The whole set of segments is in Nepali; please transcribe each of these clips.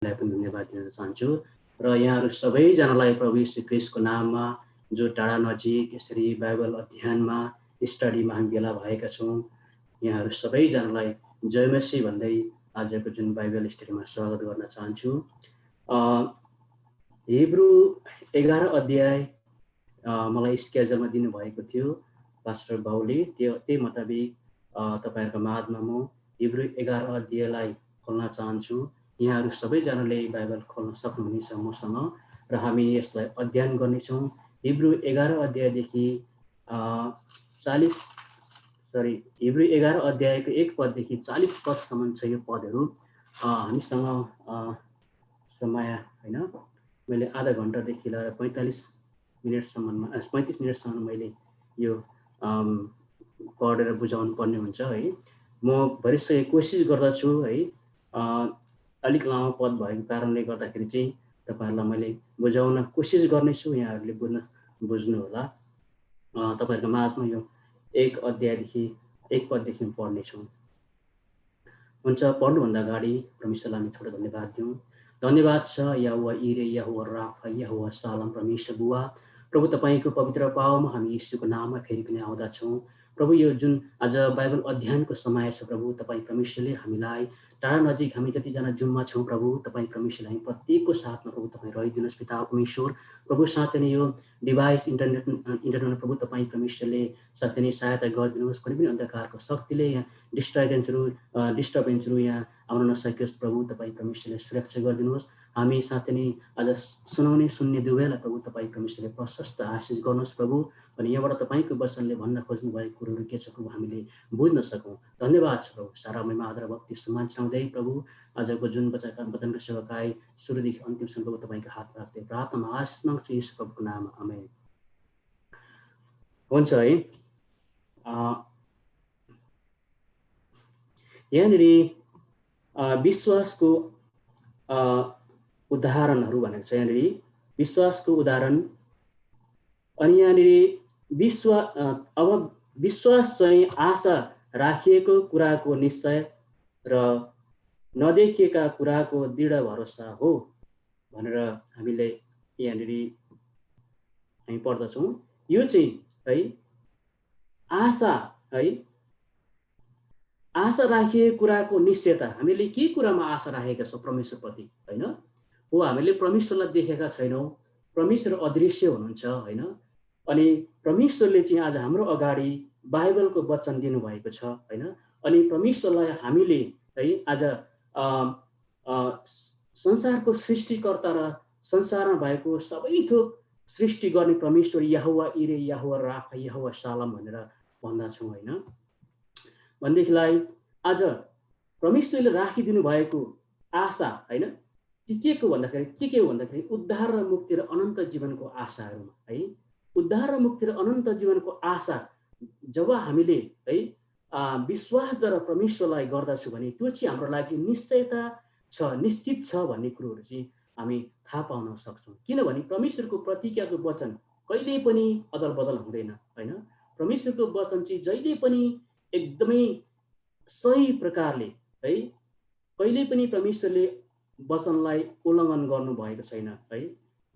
पनि धन्यवाद दिन चाहन्छु र यहाँहरू सबैजनालाई प्रभु यीशु ख्रीष्टको नाममा जो टाढा नजिक यसरी बाइबल अध्ययनमा स्टडीमा हामी भेला भएका छौँ यहाँहरू सबैजनालाई जयमसी भन्दै आजको जुन बाइबल स्टडीमा स्वागत गर्न चाहन्छु। हिब्रू 11 अध्याय मलाई स्केजुलमा दिनुभएको थियो पास्टर बाउले, त्यही मुताबिक तपाईँहरूको माझमा म हिब्रू 11 अध्यायलाई खोल्न चाहन्छु। यहाँहरू सबैजनाले बाइबल खोल्न सक्नुहुनेछ मसँग र हामी यसलाई अध्ययन गर्नेछौँ। हिब्रू 11 अध्यायदेखि हिब्रू 11 अध्यायको 1 पददेखि 40 पदसम्म छ यो पदहरू। हामीसँग समय होइन, मैले आधा घन्टादेखि लिएर 35 मिनटसम्म मैले यो पढेर बुझाउनु पर्ने हुन्छ है। म भरिसके कोसिस गर्दछु है, अलिक लामो पद भएको कारणले गर्दाखेरि चाहिँ तपाईँहरूलाई मैले बुझाउन कोसिस गर्नेछु, यहाँहरूले बुझ्नु होला। तपाईँहरूको माझमा यो 1 पददेखि पढ्नेछौँ। हुन्छ, पढ्नुभन्दा अगाडि परमेश्वरलाई हामी थोरै धन्यवाद दिउँ। धन्यवाद छ यहोवा इरे, यहोवा राफा, यहोवा सालम परमेश्वर बुवा। प्रभु तपाईँको पवित्र पावमा हामी यीशुको नाममा फेरि पनि आउँदछौँ। प्रभु यो जुन आज बाइबल अध्ययनको समय छ प्रभु, तपाईँ परमेश्वरले हामीलाई टाढा नजिक हामी जतिजना जुममा छौँ प्रभु, तपाईँ परमेश्वरले हामी प्रत्येकको साथमा प्रभु तपाईँ रहिदिनुहोस् पिता परमेश्वर। प्रभु साथै नै यो डिभाइस इन्टरनेटमा प्रभु तपाईँ परमेश्वरले साथै नै सहायता गरिदिनुहोस्। कुनै पनि अन्धकारको शक्तिले यहाँ डिस्टर्बेन्सहरू यहाँ आउन नसकियोस् प्रभु, तपाईँ परमेश्वरले सुरक्षा गरिदिनुहोस्। हामी साथै नै आज सुन्ने दुवैलाई प्रभु तपाईँ परमेश्वरले प्रशस्त आशिष गर्नुहोस् प्रभु। अनि यहाँबाट तपाईँको वचनले भन्न खोज्नु भएको कुरोहरू के छ प्रभु, हामीले बुझ्न सकौँ। धन्यवाद छ प्रभु। सारा महिमा आदर भक्ति सम्मान चाहँदै प्रभु आजको जुन वचनको सेवाकाई सुरुदेखि अन्तिमसम्म प्रभु तपाईँको हातमा राख्दै प्रार्थना आशिष माग्छु यीशु प्रभुको नाममा, आमेन। हुन्छ है, यहाँनिर विश्वासको उदाहरणहरू भनेको छ। यहाँनिर विश्वासको उदाहरण, अनि यहाँनिर अब विश्वास चाहिँ आशा राखिएको कुराको निश्चय र नदेखिएका कुराको दृढ भरोसा हो भनेर हामीले यहाँनिर हामी पढ्दछौँ। यो चाहिँ है आशा है, आशा राखिएको कुराको निश्चयता। हामीले के कुरामा आशा राखेका छौँ परमेश्वरप्रति होइन? हो, हामीले परमेश्वरलाई देखेका छैनौँ, परमेश्वर अदृश्य हुनुहुन्छ होइन? अनि परमेश्वरले चाहिँ आज हाम्रो अगाडि बाइबलको वचन दिनुभएको छ होइन? अनि परमेश्वरलाई हामीले है आज संसारको सृष्टिकर्ता र संसारमा भएको सबै थोक सृष्टि गर्ने परमेश्वर यहोवा इरे, यहोवा राफा, यहोवा सालम भनेर भन्दछौँ होइन? भनेदेखिलाई आज परमेश्वरले राखिदिनु भएको आशा होइन के हो भन्दाखेरि उद्धार र मुक्ति र अनन्त जीवनको आशाहरूमा है। उद्धार र मुक्ति र अनन्त जीवनको आशा जब हामीले है विश्वासद्वारा परमेश्वरलाई गर्दछु भने त्यो चाहिँ हाम्रो लागि निश्चयता छ, निश्चित छ भन्ने कुरोहरू चाहिँ हामी थाहा पाउन सक्छौँ। किनभने परमेश्वरको प्रतिज्ञाको वचन कहिले पनि अदल बदल हुँदैन होइन? परमेश्वरको वचन चाहिँ जहिले पनि एकदमै सही प्रकारले है, कहिले पनि परमेश्वरले वचनलाई उल्लङ्घन गर्नु भएको छैन है।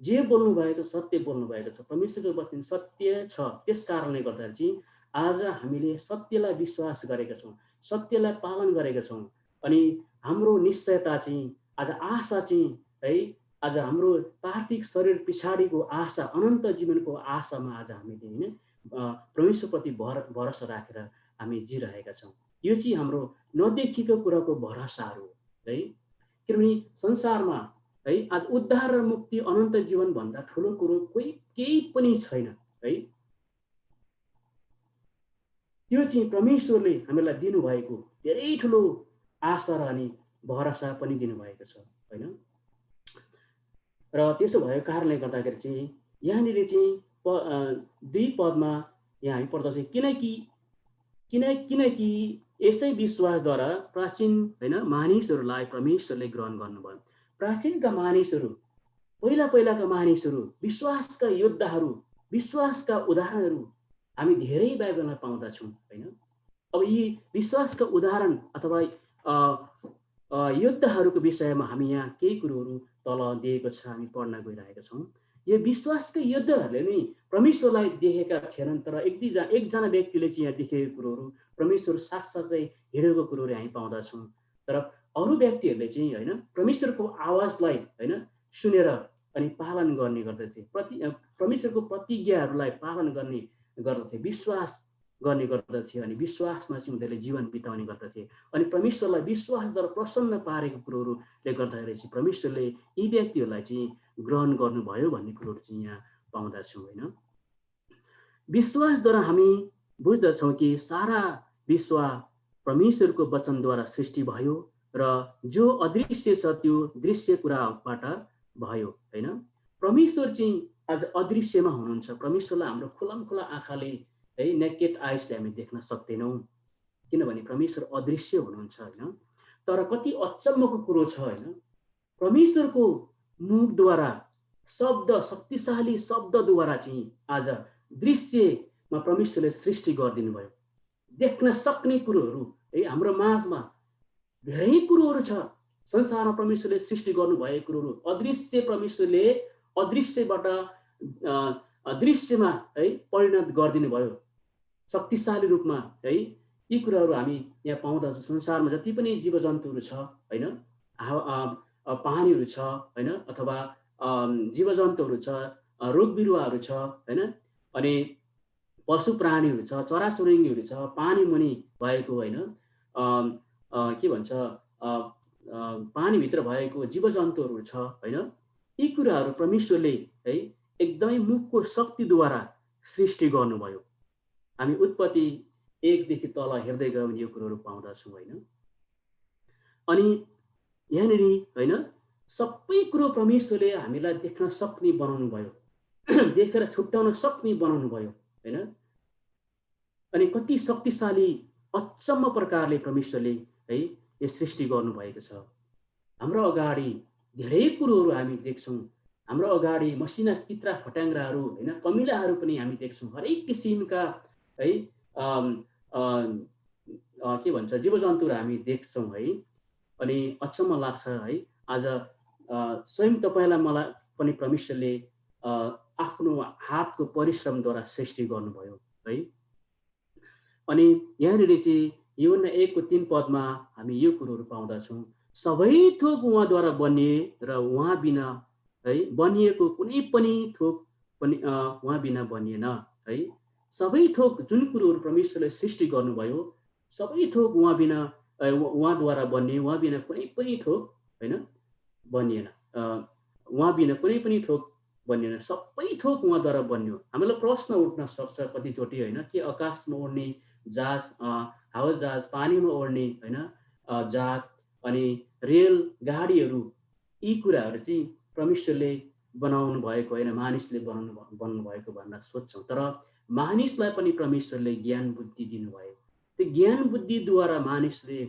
जे बोल्नु भएको सत्य बोल्नु भएको छ, परमेश्वरको वचन सत्य छ। त्यस कारणले गर्दा चाहिँ आज हामीले सत्यलाई विश्वास गरेका छौँ, सत्यलाई पालन गरेका छौँ। अनि हाम्रो निश्चयता चाहिँ आज आशा चाहिँ है, आज हाम्रो पार्थिव शरीर पछाडिको आशा, अनन्त जीवनको आशामा आज हामीले होइन परमेश्वरप्रति भरोसा राखेर हामी जिरहेका छौँ। यो चाहिँ हाम्रो नदेखिएको कुराको भरोसाहरू है। किनभने संसारमा है आज उद्धार र मुक्ति अनन्त जीवन भन्दा ठुलो कुरो केही पनि छैन है। त्यो चाहिँ परमेश्वरले हामीलाई दिनुभएको धेरै ठुलो आशा र अनि भरोसा पनि दिनुभएको छ होइन? र त्यसो भएको कारणले गर्दाखेरि चाहिँ यहाँनिर चाहिँ 2 पदमा यहाँ हामी पढ्दछौँ, किनकि यसै विश्वासद्वारा प्राचीन होइन मानिसहरूलाई परमेश्वरले ग्रहण गर्नुभयो। प्राचीनका मानिसहरू, पहिलाका मानिसहरू, विश्वासका योद्धाहरू, विश्वासका उदाहरणहरू हामी धेरै बाइबलमा पाउँदछौँ होइन? अब यी विश्वासका उदाहरण अथवा योद्धाहरूको विषयमा हामी यहाँ केही कुरोहरू तल दिएको छ, हामी पढ्न गइरहेका छौँ। यो विश्वासका योद्धाहरूले नै परमेश्वरलाई देखेका थिएनन्, तर एकजना व्यक्तिले चाहिँ यहाँ देखेको कुरोहरू, परमेश्वर साथसाथै हिँडेको कुरोहरू हामी पाउँदछौँ। तर अरू व्यक्तिहरूले चाहिँ होइन परमेश्वरको आवाजलाई होइन सुनेर अनि पालन गर्ने गर्दथे, परमेश्वरको प्रतिज्ञाहरूलाई पालन गर्ने गर्दथे, विश्वास गर्ने गर्दथे, अनि विश्वासमा चाहिँ उनीहरूले जीवन बिताउने गर्दथे। अनि परमेश्वरलाई विश्वासद्वारा प्रसन्न पारेको कुरोहरूले गर्दाखेरि चाहिँ परमेश्वरले यी व्यक्तिहरूलाई चाहिँ ग्रहण गर्नुभयो भन्ने कुरोहरू चाहिँ यहाँ पाउँदछौँ होइन। विश्वासद्वारा हामी बुझ्दछौँ कि सारा विश्व परमेश्वरको वचनद्वारा सृष्टि भयो र जो अदृश्य छ त्यो दृश्य कुराबाट भयो होइन। परमेश्वर चाहिँ आज अदृश्यमा हुनुहुन्छ। परमेश्वरलाई हाम्रो खुलामखुला आँखाले है नेकेड आइसले हामी देख्न सक्दैनौँ, किनभने परमेश्वर अदृश्य हुनुहुन्छ होइन। तर कति अचम्मको कुरो छ होइन, परमेश्वरको मुखद्वारा शब्द, शक्तिशाली शब्दद्वारा चाहिँ आज दृश्यमा परमेश्वरले सृष्टि गरिदिनु भयो। देख्न सक्ने कुरोहरू है हाम्रो माझमा धेरै कुरोहरू छ। संसारमा परमेश्वरले सृष्टि गर्नुभएको कुरोहरू, अदृश्य परमेश्वरले अदृश्यबाट दृश्यमा है परिणत गरिदिनु भयो शक्तिशाली रूपमा है। यी कुराहरू हामी यहाँ पाउँदछौँ। संसारमा जति पनि जीवजन्तुहरू छ होइन, पानीहरू छ होइन, अथवा जीवजन्तुहरू छ, रुख बिरुवाहरू छ होइन, अनि पशु प्राणीहरू छ, चराचुरुङ्गीहरू छ, पानी मुनि भएको होइन, के भन्छ पानीभित्र भएको जीवजन्तुहरू छ होइन। यी कुराहरू परमेश्वरले है एकदमै मुखको शक्तिद्वारा सृष्टि गर्नुभयो। हामी उत्पत्ति 1 देखि तल हेर्दै गयो भने यो कुरोहरू पाउँदछौँ होइन। अनि यहाँनिर होइन सबै कुरो परमेश्वरले हामीलाई देख्न सक्ने बनाउनु भयो, देखेर छुट्याउन सक्ने बनाउनु भयो होइन। अनि कति शक्तिशाली अचम्म प्रकारले परमेश्वरले है यो सृष्टि गर्नुभएको छ। हाम्रो अगाडि धेरै कुरोहरू हामी देख्छौँ। हाम्रो अगाडि मसिना कित्रा फट्याङ्ग्राहरू होइन, कमिलाहरू पनि हामी देख्छौँ। हरेक किसिमका है के भन्छ जीवजन्तुहरू हामी देख्छौँ है। अनि अचम्म लाग्छ है। आज स्वयं तपाईँलाई मलाई पनि परमेश्वरले आफ्नो हातको परिश्रमद्वारा सृष्टि गर्नुभयो है। अनि यहाँनिर चाहिँ यूहन्ना 1:3 पदमा हामी यो कुरोहरू पाउँदछौँ, सबै थोक उहाँद्वारा बनिए र उहाँ बिना है बनिएको कुनै पनि थोक पनि उहाँ बिना बनिएन है। सबै थोक जुन कुरोहरू परमेश्वरले सृष्टि गर्नुभयो सबै थोक उहाँ बिना उहाँद्वारा बनिए, उहाँ बिना कुनै पनि थोक होइन बनिएन, उहाँ बिना कुनै पनि थोक बनिएन, सबै थोक उहाँद्वारा बन्यो। हामीलाई प्रश्न उठ्न सक्छ कतिचोटि होइन, के आकाशमा उड्ने जहाज, हावा जहाज, पानीमा उड्ने होइन जहाज, अनि रेल गाडीहरू, यी कुराहरू चाहिँ परमेश्वरले बनाउनु भएको होइन, मानिसले बनाउनु भएको भनेर सोध्छौँ। तर मानिसलाई पनि परमेश्वरले ज्ञान बुद्धि दिनुभयो। त्यो ज्ञान बुद्धिद्वारा मानिसले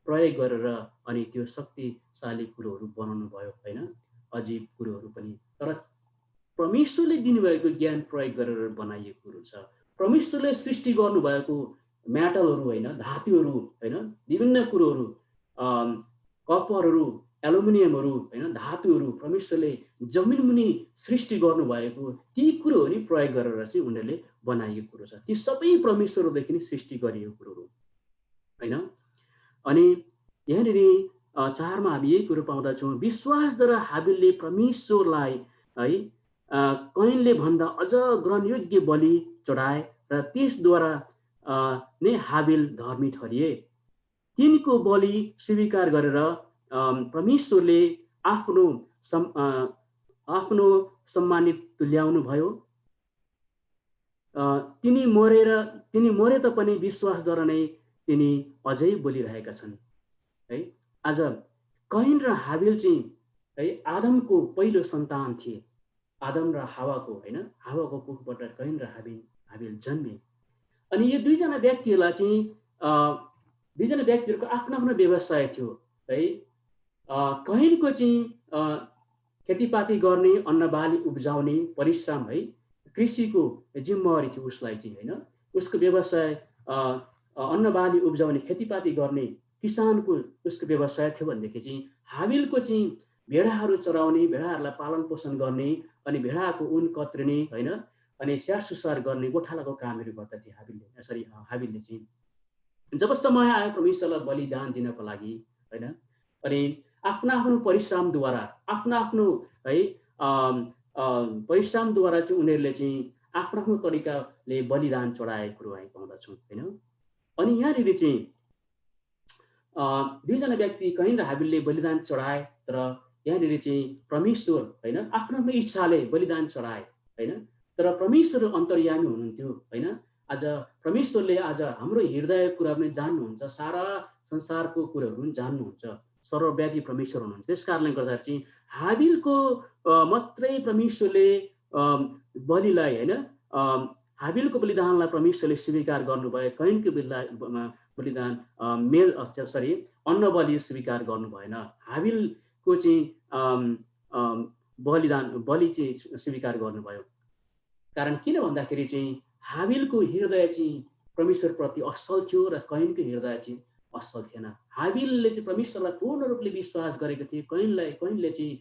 प्रयोग गरेर अनि त्यो शक्तिशाली कुरोहरू बनाउनु भयो होइन, अजीब कुरोहरू पनि। तर परमेश्वरले दिनुभएको ज्ञान प्रयोग गरेर बनाइएको कुरो छ। परमेश्वरले सृष्टि गर्नुभएको मेटलहरू होइन, धातुहरू होइन, विभिन्न कुरोहरू, कपरहरू, एल्युमिनियमहरू होइन, धातुहरू परमेश्वरले जमिन मुनि सृष्टि गर्नुभएको ती कुरोहरू प्रयोग गरेर चाहिँ उनीहरूले बनाइएको कुरो छ। ती सबै परमेश्वरदेखि नै सृष्टि गरिएको कुरोहरू होइन। अनि यहाँनिर 4मा हामी यही कुरो पाउँदछौँ, विश्वासद्वारा हाबिलले परमेश्वरलाई है कैनले भन्दा अझ ग्रहणयोग्य बलि चढाए र त्यसद्वारा नै हाबिल धर्मी ठरिए। तिनको बलि स्वीकार गरेर परमेश्वरले आफ्नो सम्मानित तुल्याउनु भयो। तिनी मरे तापनि विश्वासद्वारा नै तिनी अझै बोलिरहेका छन् है। आज कैन र हाबिल चाहिँ है आदमको पहिलो सन्तान थिए, आदम र हावाको होइन, हावाको कुखबाट कैन र हाबिल जन्मे। अनि यो दुईजना व्यक्तिहरूलाई चाहिँ दुईजना व्यक्तिहरूको आफ्नो आफ्नो व्यवसाय थियो है। कैनको चाहिँ खेतीपाती गर्ने, अन्नबाली उब्जाउने परिश्रम है, कृषिको जिम्मेवारी थियो उसलाई चाहिँ होइन। उसको व्यवसाय अन्नबाली उब्जाउने, खेतीपाती गर्ने किसानको उसको व्यवसाय थियो भनेदेखि चाहिँ हाबिलको चाहिँ भेडाहरू चराउने, भेडाहरूलाई पालन पोषण गर्ने, अनि भेडाको ऊन कत्रिने होइन, अनि स्याहार सुसार गर्ने गोठालाको कामहरू गर्दथे हाबिलले चाहिँ। जब समय आयो परमेश्वरलाई बलिदान दिनको लागि होइन, अनि आफ्नो आफ्नो परिश्रमद्वारा आफ्नो आफ्नो है परिश्रमद्वारा चाहिँ उनीहरूले चाहिँ आफ्नो आफ्नो तरिकाले बलिदान चढाएको कुरो हामी पाउँदछौँ होइन। अनि यहाँनिर चाहिँ दुईजना व्यक्ति कहीँ र हाबिलले बलिदान चढाए, तर यहाँनिर चाहिँ परमेश्वर होइन आफ्नो आफ्नो इच्छाले बलिदान चढाए होइन, तर परमेश्वर अन्तर्यामी हुनुहुन्थ्यो होइन। आज परमेश्वरले आज हाम्रो हृदयको कुरा पनि जान्नुहुन्छ, सारा संसारको कुराहरू पनि जान्नुहुन्छ, सर्वव्यापी परमेश्वर हुनुहुन्छ। त्यस कारणले गर्दा चाहिँ हाबिलको मात्रै परमेश्वरले बलिलाई होइन, हाबिलको बलिदानलाई परमेश्वरले स्वीकार गर्नुभयो, कैनको बलिदान अन्न बलि स्वीकार गर्नु भएन। हाबिलको चाहिँ बलि चाहिँ स्वीकार गर्नुभयो। कारण किन भन्दाखेरि चाहिँ हाबिलको हृदय चाहिँ परमेश्वरप्रति असल थियो र कैनको हृदय चाहिँ असल थिएन। हाबिलले चाहिँ परमेश्वरलाई पूर्ण रूपले विश्वास गरेको थियो, कैनले चाहिँ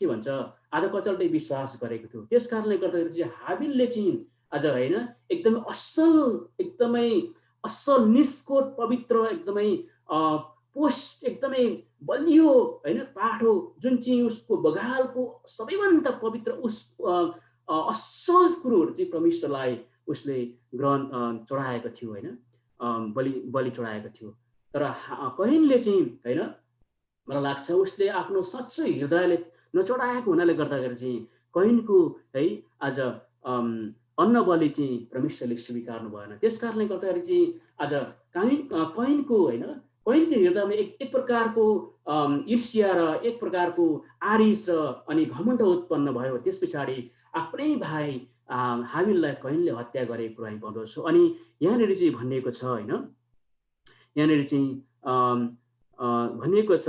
के भन्छ आधा कचल्टै विश्वास गरेको थियो। त्यस कारणले गर्दाखेरि चाहिँ हाबिलले चाहिँ आज होइन एकदमै असल निष्कोट पवित्र एकदमै एकदमै बलियो होइन पाठो जुन चाहिँ उसको बगालको सबैभन्दा पवित्र असल कुरोहरू चाहिँ परमेश्वरलाई उसले चढाएको थियो होइन, बलि चढाएको थियो। तर कैनले चाहिँ होइन मलाई लाग्छ उसले आफ्नो सच्चै हृदयले नचढाएको हुनाले गर्दाखेरि चाहिँ कैनको है आज अन्न बलि चाहिँ परमेश्वरले स्वीकार्नु भएन। त्यस कारणले गर्दाखेरि चाहिँ आज कैनको होइन कैनको हृदयमा एक प्रकारको ईर्ष्या र एक प्रकारको आरिस र अनि घमण्ड उत्पन्न भयो। त्यस पछाडि आफ्नै भाइ हाबिललाई कैनले हत्या गरेको कुरा हामी पाउँदछौँ। अनि यहाँनिर चाहिँ भनिएको छ होइन, यहाँनिर चाहिँ भनिएको छ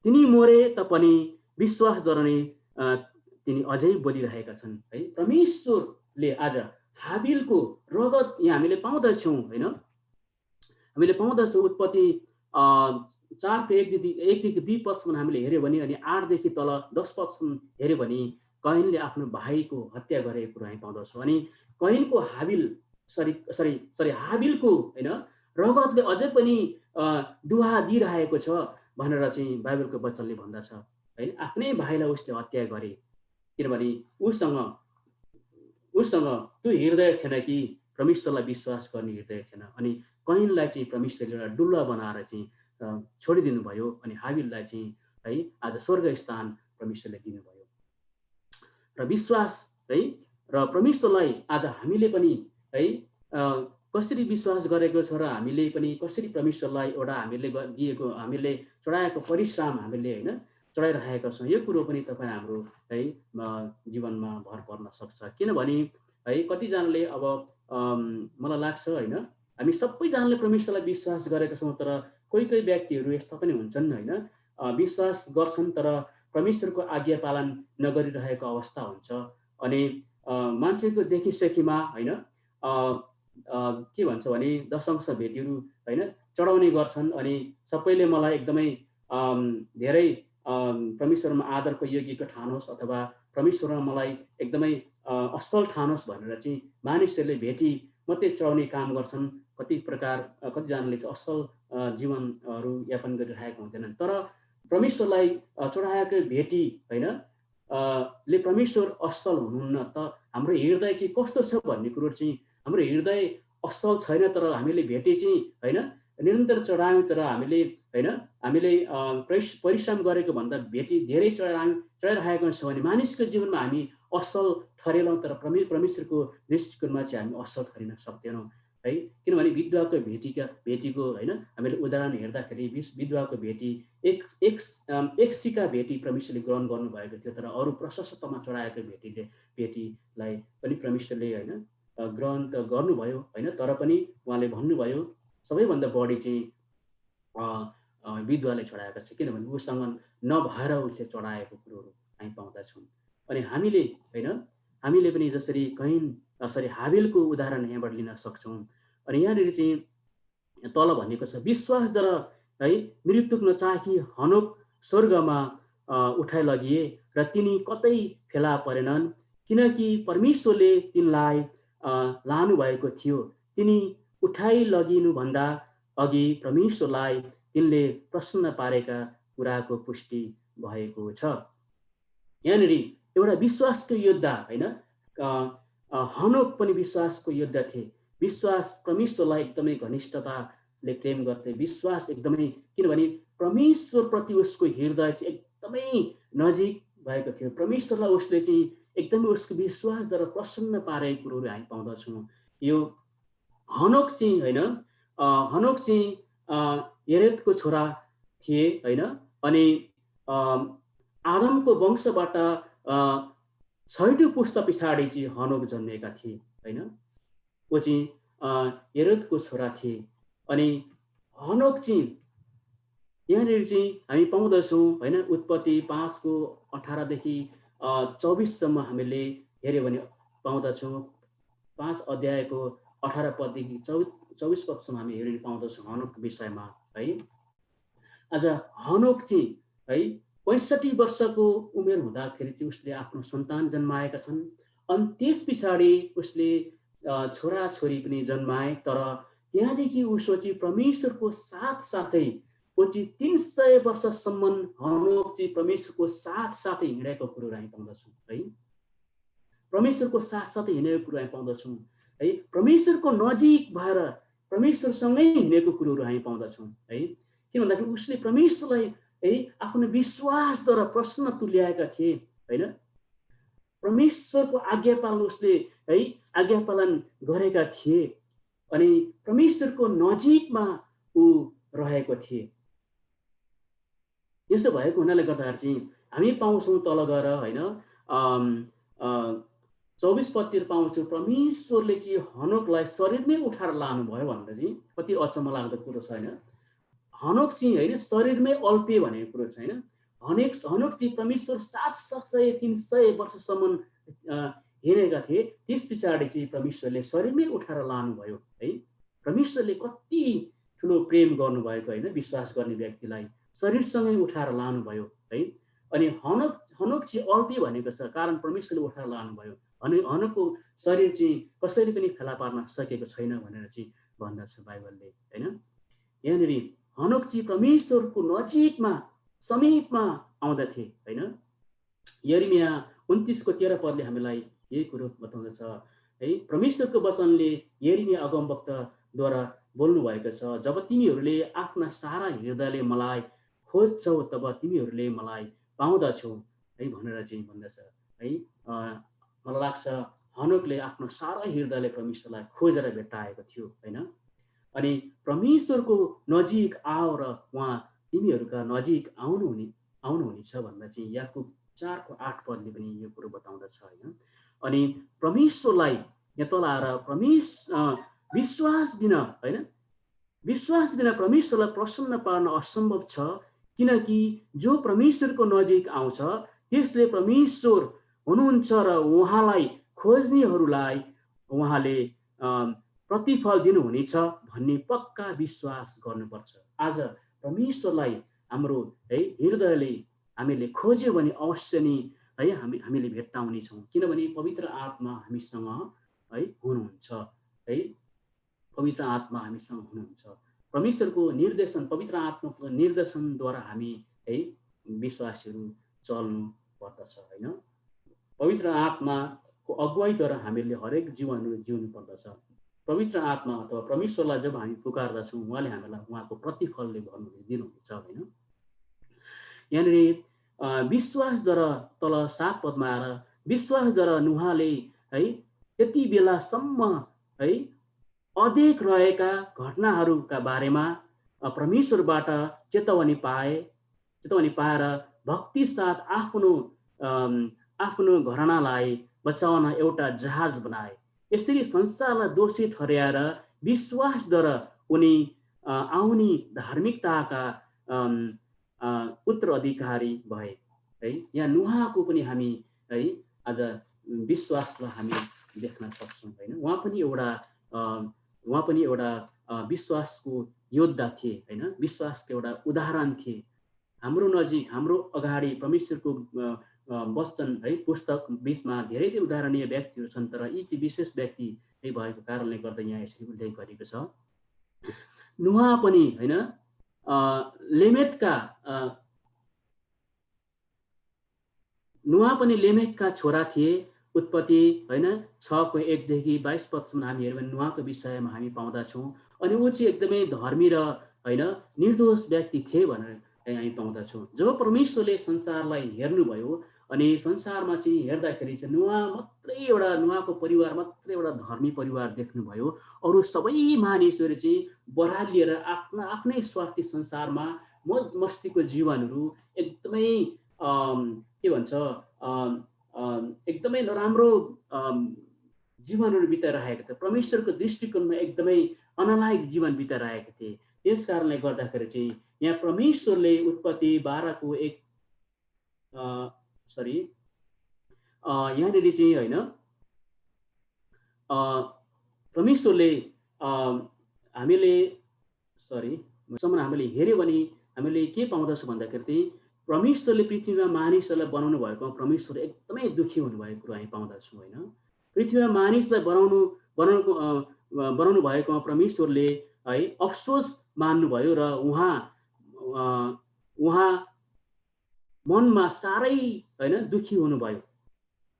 तिनी मोरे तापनि विश्वासद्वारा नै तिनी अझै बोलिरहेका छन् है। परमेश्वरले आज हाबिलको रगत यहाँ हामीले पाउँदछौँ होइन, हामीले पाउँदछौँ उत्पत्ति 4:1-2 पदसम्म हामीले हेऱ्यो भने, अनि 8देखि तल 10 पदसम्म हेऱ्यो भने कैनले आफ्नो भाइको हत्या गरेको कुरो हामी पाउँदछौँ। अनि कैनको हाबिलको होइन रगतले अझै पनि दुहा दिइरहेको छ भनेर चाहिँ बाइबलको वचनले भन्दछ है। आफ्नै भाइलाई उसले हत्या गरे किनभने उसँग त्यो हृदय थिएन कि परमेश्वरलाई विश्वास गर्ने हृदय थिएन। अनि कैनलाई चाहिँ परमेश्वरले एउटा डुल्ला बनाएर चाहिँ छोडिदिनु भयो, अनि हाबिललाई चाहिँ है आज स्वर्ग स्थान परमेश्वरले दिनुभयो। र विश्वास है र परमेश्वरलाई आज हामीले पनि है कसरी विश्वास गरेको छ र हामीले पनि कसरी परमेश्वरलाई एउटा हामीले चढाएको परिश्रम हामीले होइन चढाइरहेका छौँ, यो कुरो पनि तपाईँ हाम्रो है जीवनमा भर पर्न सक्छ। किनभने है कतिजनाले अब मलाई लाग्छ होइन हामी सबैजनाले परमेश्वरलाई विश्वास गरेका छौँ, तर कोही व्यक्तिहरू यस्ता पनि हुन्छन् होइन विश्वास गर्छन् तर परमेश्वरको आज्ञा पालन नगरिरहेको अवस्था हुन्छ। अनि मान्छेको देखिसेखीमा होइन के भन्छ भने दशंश भेटीहरू होइन चढाउने गर्छन्, अनि सबैले मलाई एकदमै धेरै परमेश्वरमा आदरको योग्यको ठानोस् अथवा परमेश्वरमा मलाई एकदमै असल ठानोस् भनेर चाहिँ मानिसहरूले भेटी मात्रै चढाउने काम गर्छन्। कतिजनाले चाहिँ असल जीवनहरू यापन गरिरहेका हुँदैनन्, तर परमेश्वरलाई चढाएको भेटी होइन ले परमेश्वर असल हुनुहुन्न। त हाम्रो हृदय चाहिँ कस्तो छ भन्ने कुरो चाहिँ हाम्रो हृदय असल छैन, तर हामीले भेटे चाहिँ होइन निरन्तर चढायौँ, तर हामीले परिश्रम गरेको भन्दा भेटी धेरै चढाइरहेको छ भने मानिसको जीवनमा हामी असल ठहरेनौँ, तर परमेश्वरको दृष्टिकोणमा चाहिँ हामी असल ठहरिन सक्दैनौँ है। किनभने विधवाको भेटीको होइन हामीले उदाहरण हेर्दाखेरि विधवाको भेटी एक सिका भेटी परमेश्वरले ग्रहण गर्नुभएको थियो, तर अरू प्रशस्तमा चढाएको भेटीलाई पनि परमेश्वरले होइन ग्रहण त गर्नुभयो होइन, तर पनि उहाँले भन्नुभयो सबैभन्दा बढी चाहिँ विधवाले चढाएको छ, किनभने उसँग नभएर उसले चढाएको कुरोहरू हामी पाउँदछौँ। अनि हामीले पनि जसरी हाबिलको उदाहरण यहाँबाट लिन सक्छौँ। अनि यहाँनिर चाहिँ तल भनेको छ विश्वासद्वारा है मृत्युक नचाखी हनोक स्वर्गमा उठाइ लगिए र तिनी कतै फेला परेनन्, किनकि परमेश्वरले तिनलाई लानु भएको थियो। तिनी उठाइ लगिनुभन्दा अघि परमेश्वरलाई तिनले प्रसन्न पारेका कुराको पुष्टि भएको छ। यहाँनिर एउटा विश्वासको योद्धा होइन, हनोक पनि विश्वासको योद्धा थिए। विश्वास परमेश्वरलाई एकदमै घनिष्ठताले प्रेम गर्थे। विश्वास एकदमै, किनभने परमेश्वरप्रति उसको हृदय चाहिँ एकदमै नजिक भएको थियो। परमेश्वरलाई उसले चाहिँ एकदमै उसको विश्वासद्वारा प्रसन्न पारेको कुरोहरू हामी पाउँदछौँ। यो हनोक चाहिँ होइन, हनोक चाहिँ येरेदको छोरा थिए होइन, अनि आदमको वंशबाट 6औं पुस्ता पछाडि चाहिँ हनोक जन्मेका थिए होइन। ऊ चाहिँ येरेदको छोरा थिए। अनि हनोक चाहिँ यहाँनिर चाहिँ हामी पाउँदछौँ होइन, उत्पत्ति 5:18 - 24सम्म हामीले हेऱ्यो भने पाउँदछौँ। 5 अध्यायको 18 पददेखि 24 पदसम्म हामी हेर्न पाउँदछौँ हनोकको विषयमा है। आज हनोक चाहिँ है 65 वर्षको उमेर हुँदाखेरि चाहिँ उसले आफ्नो सन्तान जन्माएका छन्। अनि त्यस पछाडि उसले छोराछोरी पनि जन्माए। तर त्यहाँदेखि उसो चाहिँ परमेश्वरको साथसाथै ऊ चाहिँ 300 वर्षसम्म हनोक चाहिँ परमेश्वरको साथसाथै हिँडेको कुरोहरू हामी पाउँदछौँ है। परमेश्वरको साथसाथै हिँडेको कुरो हामी पाउँदछौँ है। परमेश्वरको नजिक भएर परमेश्वरसँगै हिँडेको कुरोहरू हामी पाउँदछौँ है। किन भन्दाखेरि उसले परमेश्वरलाई है आफ्नो विश्वासद्वारा प्रसन्न तुल्याएका थिए होइन। परमेश्वरको आज्ञा पालन उसले है आज्ञा पालन गरेका थिए अनि परमेश्वरको नजिकमा ऊ रहेको थिए। यसो भएको हुनाले गर्दाखेरि चाहिँ हामी पाउँछौँ तल गएर होइन 24 पदतिर पाउँछौँ परमेश्वरले चाहिँ हनोकलाई शरीरमै उठाएर लानुभयो भनेर चाहिँ कति अचम्म लाग्दो कुरो छ होइन। हनोक चाहिँ होइन शरीरमै अल्पे भनेको कुरो छैन। हनोक चाहिँ परमेश्वर 700 वर्षसम्म हिँडेका थिए। त्यस पछाडि चाहिँ परमेश्वरले शरीरमै उठाएर लानुभयो है। परमेश्वरले कति ठुलो प्रेम गर्नुभएको होइन, विश्वास गर्ने व्यक्तिलाई शरीरसँगै उठाएर लानुभयो है। अनि हनोक चाहिँ अल्पे भनेको छ कारण परमेश्वरले उठाएर लानुभयो। अनि हनोकको शरीर चाहिँ कसैले पनि फेला पार्न सकेको छैन भनेर चाहिँ भन्दछ बाइबलले होइन। यहाँनिर हनोक चाहिँ परमेश्वरको नजिकमा समीपमा आउँदथे होइन। यिर्मया 29:13 पदले हामीलाई यही कुरो बताउँदछ है। परमेश्वरको वचनले यिर्मया अगमवक्ताद्वारा बोल्नु भएको छ, जब तिमीहरूले आफ्ना सारा हृदयले मलाई खोज्छौ तब तिमीहरूले मलाई पाउँदछौ है भनेर चाहिँ भन्दछ है। मलाई लाग्छ हनोकले आफ्नो सारा हृदयले परमेश्वरलाई खोजेर भेट्टाएको थियो होइन। अनि परमेश्वरको नजिक आऊ र उहाँ तिमीहरूका नजिक आउनुहुनेछ भनेर चाहिँ याकुब 4:8 पदले पनि यो कुरो बताउँदछ होइन। अनि परमेश्वरलाई यहाँ तल आएर विश्वास बिना होइन, विश्वास बिना परमेश्वरलाई प्रसन्न पार्न असम्भव छ, किनकि जो परमेश्वरको नजिक आउँछ त्यसले परमेश्वर हुनुहुन्छ र उहाँलाई खोज्नेहरूलाई उहाँले प्रतिफल दिनुहुनेछ भन्ने पक्का विश्वास गर्नुपर्छ। आज परमेश्वरलाई हाम्रो है हृदयले हामीले खोज्यो भने अवश्य नै है हामीले भेट्टाउनेछौँ, किनभने पवित्र आत्मा हामीसँग है हुनुहुन्छ है। पवित्र आत्मा हामीसँग हुनुहुन्छ। परमेश्वरको निर्देशन, पवित्र आत्माको निर्देशनद्वारा हामी है विश्वासीहरू चल्नु पर्दछ होइन। पवित्र आत्माको अगुवाईद्वारा हामीले हरेक जीवनहरू जिउनु पर्दछ। पवित्र आत्मा अथवा परमेश्वरलाई जब हामी पुकार्दछौँ उहाँले हामीलाई उहाँको प्रतिफलले दिनुहुनेछ होइन। यहाँनिर विश्वासद्वारा तल 7 पदमा आएर विश्वासद्वारा नुहाले है त्यति बेलासम्म है अधेक रहेका घटनाहरूका बारेमा परमेश्वरबाट चेतावनी पाएर भक्ति साथ आफ्नो घरानालाई बचाउन एउटा जहाज बनाए। यसरी संसारलाई दोषी ठहर्याएर विश्वासद्वारा उनी आउने धार्मिकताका उत्तराधिकारी भए है। यहाँ नुहाको पनि हामी है आज विश्वासलाई हामी देख्न सक्छौँ होइन। उहाँ पनि एउटा विश्वासको योद्धा थिए होइन, विश्वासको एउटा उदाहरण थिए। हाम्रो नजिक, हाम्रो अगाडि परमेश्वरको वचन है पुस्तक बिचमा धेरै उदाहरणीय व्यक्तिहरू छन्, तर यी चाहिँ विशेष व्यक्ति भएको कारणले गर्दा यहाँ यसरी उल्लेख गरिएको छ। नुहा पनि होइन लेमेकका छोरा थिए। उत्पत्ति होइन 6:1-22 पदसम्म हामी हेऱ्यौँ भने नुहाको विषयमा हामी पाउँदछौँ। अनि ऊ चाहिँ एकदमै धर्मी र होइन निर्दोष व्यक्ति थिए भनेर हामी पाउँदछौँ। जब परमेश्वरले संसारलाई हेर्नुभयो अनि संसारमा चाहिँ हेर्दाखेरि चाहिँ नुहाको परिवार मात्रै एउटा धर्मी परिवार देख्नुभयो। अरू सबै मानिसहरू चाहिँ बरालिएर आफ्नै स्वार्थी संसारमा मौज मस्तीको जीवनहरू एकदमै के भन्छ एकदमै नराम्रो जीवनहरू बिताइरहेका थिए। परमेश्वरको दृष्टिकोणमा एकदमै अनलायक जीवन बिताइरहेका थिए। त्यस कारणले गर्दाखेरि चाहिँ यहाँ परमेश्वरले उत्पत्ति 12:1 यहाँनिर चाहिँ होइन परमेश्वरले हामीले हेऱ्यो भने हामीले के पाउँदछ भन्दाखेरि चाहिँ परमेश्वरले पृथ्वीमा मानिसहरूलाई बनाउनु भएको परमेश्वर एकदमै दुःखी हुनुभएको कुरो हामी पाउँदछौँ होइन। पृथ्वीमा मानिसलाई बनाउनु भएको परमेश्वरले है अफसोस मान्नुभयो र उहाँ मनमा साह्रै होइन दुःखी हुनुभयो।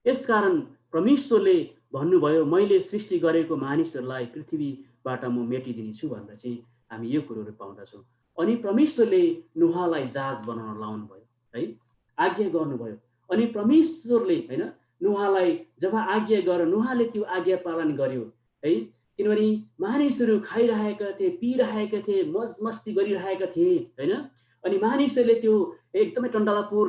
यसकारण परमेश्वरले भन्नुभयो मैले सृष्टि गरेको मानिसहरूलाई पृथ्वीबाट म मेटिदिनेछु भनेर चाहिँ हामी यो कुरोहरू पाउँदछौँ। अनि परमेश्वरले नुहालाई जहाज बनाउन लाउनु भयो है, आज्ञा गर्नुभयो। अनि परमेश्वरले होइन नुहालाई जब आज्ञा गर्यो नुहाले त्यो आज्ञा पालन गर्यो है, किनभने मानिसहरू खाइरहेका थिए, पिइरहेका थिए, मौज मस्ती गरिरहेका थिए होइन। अनि मानिसहरूले त्यो एकदमै टन्डलापुर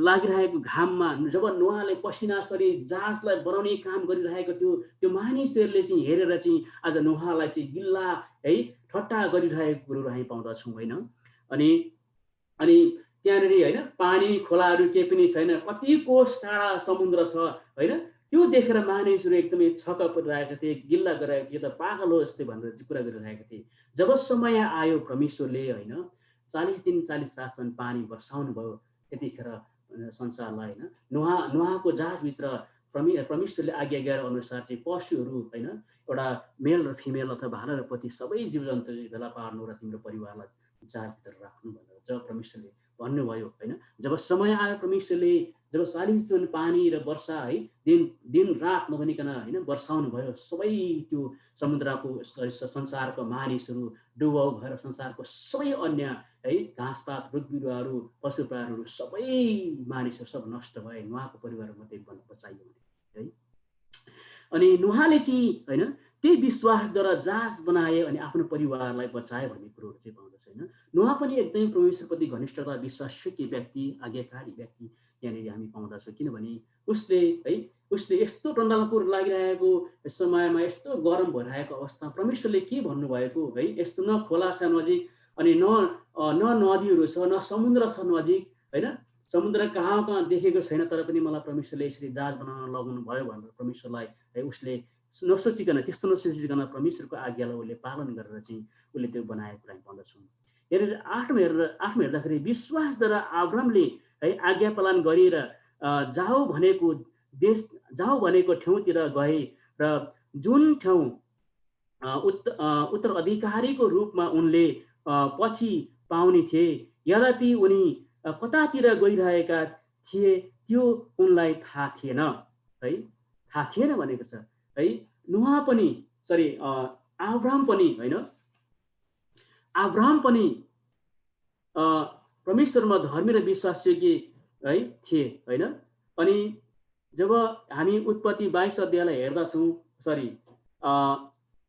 लागिरहेको घाममा जब नुहाले पसिना सरी जहाजलाई बनाउने काम गरिरहेको थियो, त्यो मानिसहरूले चाहिँ हेरेर चाहिँ आज नुहालाई चाहिँ गिल्ला है ठट्टा गरिरहेको कुरोहरू हामी पाउँदछौँ होइन। अनि त्यहाँनिर होइन पानी खोलाहरू केही पनि छैन, कति कोस टाढा समुद्र छ होइन। त्यो देखेर मानिसहरू एकदमै छक्क परिरहेका थिए, गिल्ला गरिरहेको थिए, त पागल हो जस्तै भनेर कुरा गरिरहेका थिए। जब समय आयो परमेश्वरले होइन 40 दिन 40 रातसम्म पानी बर्साउनु भयो, त्यतिखेर संसारलाई होइन नुहाको जहाजभित्र परमेश्वरले आज्ञा गरे अनुसार चाहिँ पशुहरू होइन एउटा मेल र फिमेल अथवा भाला र पति सबै जीवजन्तु भेला पार्नु र तिम्रो परिवारलाई जहाजभित्र राख्नु भनेर जब परमेश्वरले भन्नुभयो होइन। जब समय आयो परमेश्वरले जब 40 दिन पानी र वर्षा है दिन रात नभनिकन होइन वर्षाउनु भयो, सबै त्यो समुद्रको संसारको मानिसहरू डुबाउ भएर संसारको सबै अन्य है घाँसपात रुख बिरुवाहरू पशु प्राणीहरू सबै मानिसहरू सब नष्ट भए, नुहाको परिवार मात्रै बचाइयो है। अनि नुहाले चाहिँ होइन त्यही विश्वासद्वारा जहाज बनाए अनि आफ्नो परिवारलाई बचाए भन्ने कुरोहरू चाहिँ पाउँदछ होइन। नुहा पनि एकदमै परमेश्वरप्रति घनिष्ठता विश्वासयोग्य व्यक्ति, आज्ञाकारी व्यक्ति यहाँनिर हामी पाउँदछौँ। किनभने उसले यस्तो टन्डलापुर लागिरहेको समयमा, यस्तो गरम भइरहेको अवस्थामा परमेश्वरले के भन्नुभएको है, यस्तो न खोला छ नजिक अनि न नदीहरू छ, न समुद्र छ नजिक होइन, समुद्र कहाँ देखेको छैन, तर पनि मलाई परमेश्वरले यसरी जहाज बनाउन लगाउनु भयो भनेर परमेश्वरलाई है उसले त्यस्तो नसोचिकन परमेश्वरको आज्ञालाई उसले पालन गरेर चाहिँ उसले त्यो बनाएको कुरा हामी पाउँदछौँ। यहाँनिर 8मा हेर्दाखेरि विश्वासद्वारा अब्रामले है आज्ञा पालन गरेर जाऊ भनेको ठाउँतिर गए र जुन ठाउँ उत्तराधिकारीको रूपमा उनले पछि पाउने थिए, यद्यपि उनी कतातिर गइरहेका थिए त्यो उनलाई थाहा थिएन है, थाहा थिएन भनेको छ है। अब्राहम पनि परमेश्वरमा धर्मी र विश्वासयोग्य है थिए होइन। अनि जब हामी उत्पत्ति 22 अध्यायलाई हेर्दछौँ,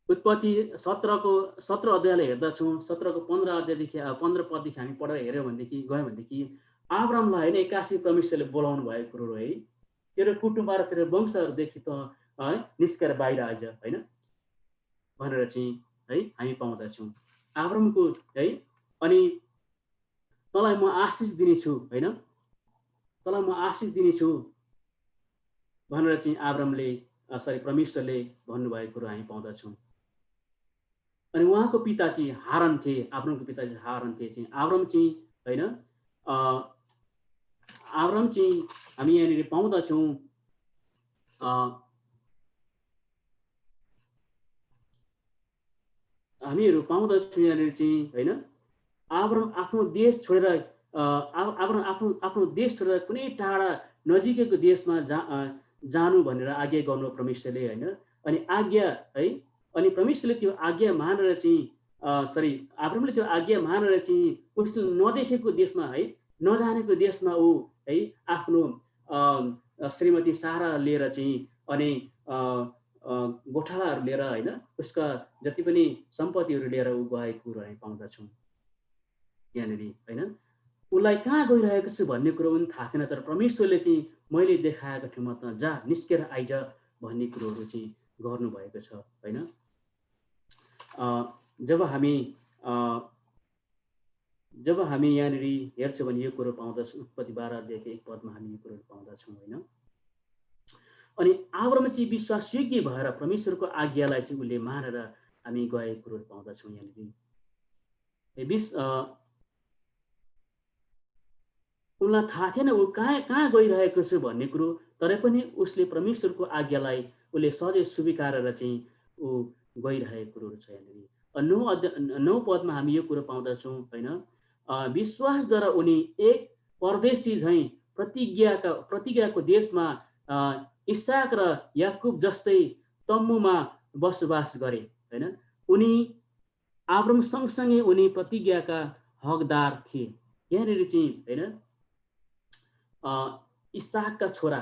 उत्पत्ति 17 अध्यायलाई हेर्दछौँ, 17को 15 अध्यायदेखि 15 पददेखि हामी पढेर गयौँ भनेदेखि अब्रामलाई होइन 81 परमेश्वरले बोलाउनु भएको कुरो है, तेरो कुटुम्ब र तेरो वंशहरूदेखि त है निस्केर बाहिर आइज होइन भनेर चाहिँ है हामी पाउँदछौँ। अब्रामको है अनि तँलाई म आशिष दिनेछु होइन, तँलाई म आशिष दिनेछु भनेर चाहिँ परमेश्वरले भन्नुभएको कुरो हामी पाउँदछौँ। अनि उहाँको पिता चाहिँ हारन थिए, आब्रामको पिता चाहिँ हारन थिए चाहिँ आब्राम चाहिँ होइन आब्राम चाहिँ हामी यहाँनिर पाउँदछौँ हामीहरू पाउँदछौँ यहाँनिर चाहिँ होइन आब्राम आफ्नो देश छोडेर आब्राम आफ्नो देश छोडेर कुनै टाढा नजिकैको देशमा जानु भनेर आज्ञा गर्नु परमेश्वरले होइन अनि आज्ञा है अनि परमेश्वरले त्यो आज्ञा मानेर चाहिँ आब्रामले त्यो आज्ञा मानेर चाहिँ उसले नदेखेको देशमा है नजानेको देशमा ऊ है आफ्नो श्रीमती सारा लिएर चाहिँ अनि गोठालाहरू लिएर होइन उसका जति पनि सम्पत्तिहरू लिएर ऊ गएको कुरो हामी पाउँदछौँ यहाँनिर होइन उसलाई कहाँ गइरहेको छु भन्ने कुरो पनि थाहा छैन तर परमेश्वरले चाहिँ मैले देखाएको ठाउँमा त जा निस्केर आइज भन्ने कुरोहरू चाहिँ गर्नुभएको छ होइन जब हामी यहाँनिर हेर्छौँ भने यो कुरो पाउँदछौँ उत्पत्ति 12 एक पदमा हामी यो कुरोहरू पाउँदछौँ होइन अनि आब्राम चाहिँ विश्वासयोग्य भएर परमेश्वरको आज्ञालाई चाहिँ उसले मानेर हामी गएको कुरोहरू पाउँदछौँ यहाँनिर उसलाई थाहा थिएन ऊ कहाँ गइरहेको छु भन्ने कुरो तर पनि उसले परमेश्वरको आज्ञालाई उसले सधैँ स्वीकारेर चाहिँ ऊ गइरहेको कुरोहरू छ यहाँनिर 9 पदमा हामी यो कुरो पाउँदछौँ होइन विश्वासद्वारा उनी एक परदेशी झैँ प्रतिज्ञाको देशमा इसाक र याकुब जस्तै तम्बुमा बसोबास गरे होइन उनी आब्राम सँगसँगै उनी प्रतिज्ञाका हकदार थिए यहाँनिर चाहिँ होइन इसाकका छोरा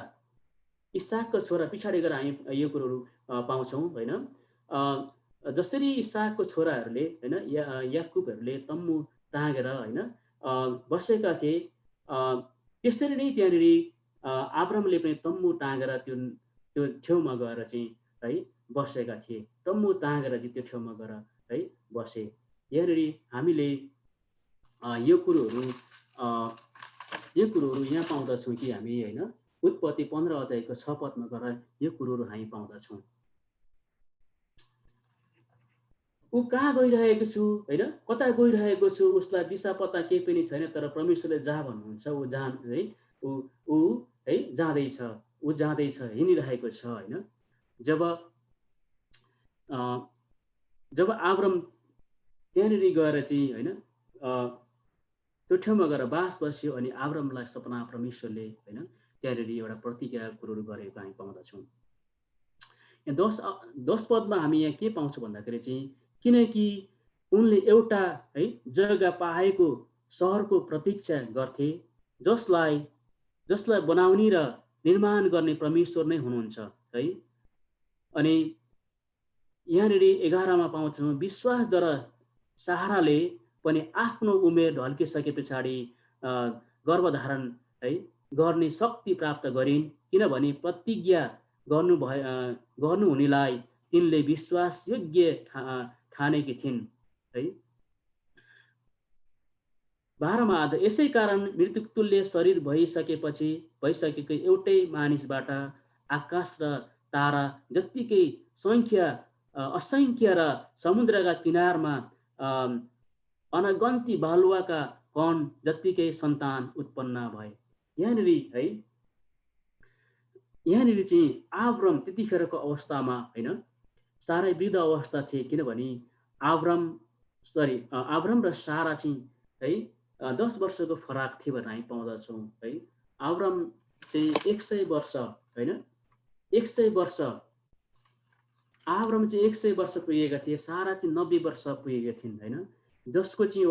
पछाडि गएर हामी यो कुरोहरू पाउँछौँ होइन जसरी इसाकको छोराहरूले होइन याकुबहरूले तम्बु टाँगेर होइन बसेका थिए त्यसरी नै त्यहाँनिर आब्रामले पनि तम्बु टाँगेर त्यो ठाउँमा गएर चाहिँ है बसेका थिए तम्बु टाँगेर चाहिँ त्यो ठाउँमा गएर है बसे यहाँनिर हामीले यो कुरोहरू यहाँ पाउँदछौँ कि हामी होइन उत्पत्ति 15 अध्यायको 6 पदमा गएर यो कुरोहरू हामी पाउँदछौँ ऊ कहाँ गइरहेको छु होइन कता गइरहेको छु उसलाई दिशा पत्ता केही पनि छैन तर परमेश्वरले जहाँ भन्नुहुन्छ ऊ जाँदैछ हिँडिरहेको छ होइन जब आब्राम त्यहाँनिर गएर चाहिँ होइन त्यो ठाउँमा गएर बास बस्यो अनि आब्रामलाई सपना परमेश्वरले होइन त्यहाँनिर एउटा प्रतिज्ञा कुरोहरू गरेको हामी पाउँदछौँ 10 पदमा हामी यहाँ के पाउँछौँ भन्दाखेरि चाहिँ किनकि उनले एउटा है जग्गा पाएको सहरको प्रतीक्षा गर्थे जसलाई बनाउने र निर्माण गर्ने परमेश्वर नै हुनुहुन्छ है अनि यहाँनिर 11 मा पाउँछौँ विश्वासद्वारा साराले पनि आफ्नो उमेर ढल्किसके पछाडि गर्भधारण है गर्ने शक्ति प्राप्त गरिन् किनभने प्रतिज्ञा गर्नुहुनेलाई तिनले विश्वासयोग्य ठानेकी थिइन् है 12 मा यसै कारण मृत्युतुल्य शरीर भइसकेको एउटै मानिसबाट आकाश र तारा जत्तिकै असङ्ख्य र समुद्रका किनारमा अनगन्ती बालुवाका कण जत्तिकै सन्तान उत्पन्न भए यहाँनिर चाहिँ आब्राम त्यतिखेरको अवस्थामा होइन सारै वृद्ध अवस्था थिए किनभने आब्राम र सारा चाहिँ है 10 वर्षको फरक थियो भनेर हामी पाउँदछौँ है आब्राम चाहिँ 100 वर्ष होइन 100 वर्ष आब्राम चाहिँ 100 वर्ष पुगेका थिए सारा चाहिँ 90 वर्ष पुगेका थिइन् होइन जसको चाहिँ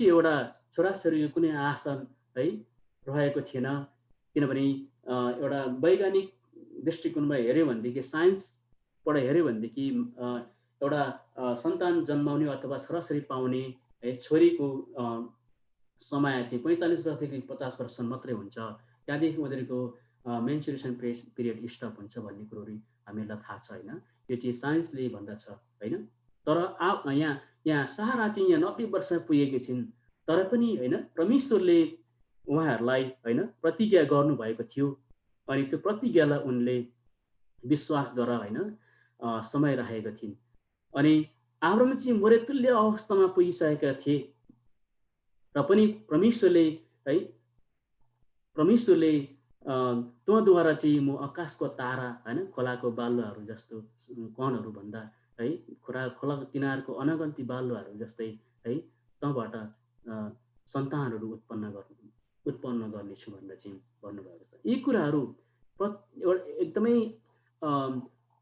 एउटा छोराछोरीको कुनै आशा है रहेको थिएन किनभने एउटा वैज्ञानिक दृष्टिकोणमा हेऱ्यो भनेदेखि साइन्सबाट हेऱ्यो भनेदेखि एउटा सन्तान जन्माउने अथवा छोराछोरी पाउने है छोरीको समय चाहिँ 45 वर्षदेखि 50 वर्षसम्म मात्रै हुन्छ त्यहाँदेखि उनीहरूको मेन्सुरेसन पिरियड स्टप हुन्छ भन्ने कुरोहरू हामीहरूलाई थाहा छ होइन यो चाहिँ साइन्सले भन्दछ होइन तर यहाँ सारा चाहिँ यहाँ 90 वर्ष पुगेकी छिन् तर पनि होइन परमेश्वरले उहाँहरूलाई होइन प्रतिज्ञा गर्नुभएको थियो अनि त्यो प्रतिज्ञालाई उनले विश्वासद्वारा होइन समय राखेका थिइन्। अनि अब्राहम चाहिँ मरेतुल्य अवस्थामा पुगिसकेका थिए र पनि परमेश्वरले है परमेश्वरले तँद्वारा चाहिँ म आकाशको तारा होइन खोलाको बालुवाहरू जस्तो कणहरू भन्दा है खोलाको किनारको अनगन्ती बालुवाहरू जस्तै है तँबाट सन्तानहरू उत्पन्न गर्नेछु भनेर चाहिँ भन्नुभएको छ। यी कुराहरू एकदमै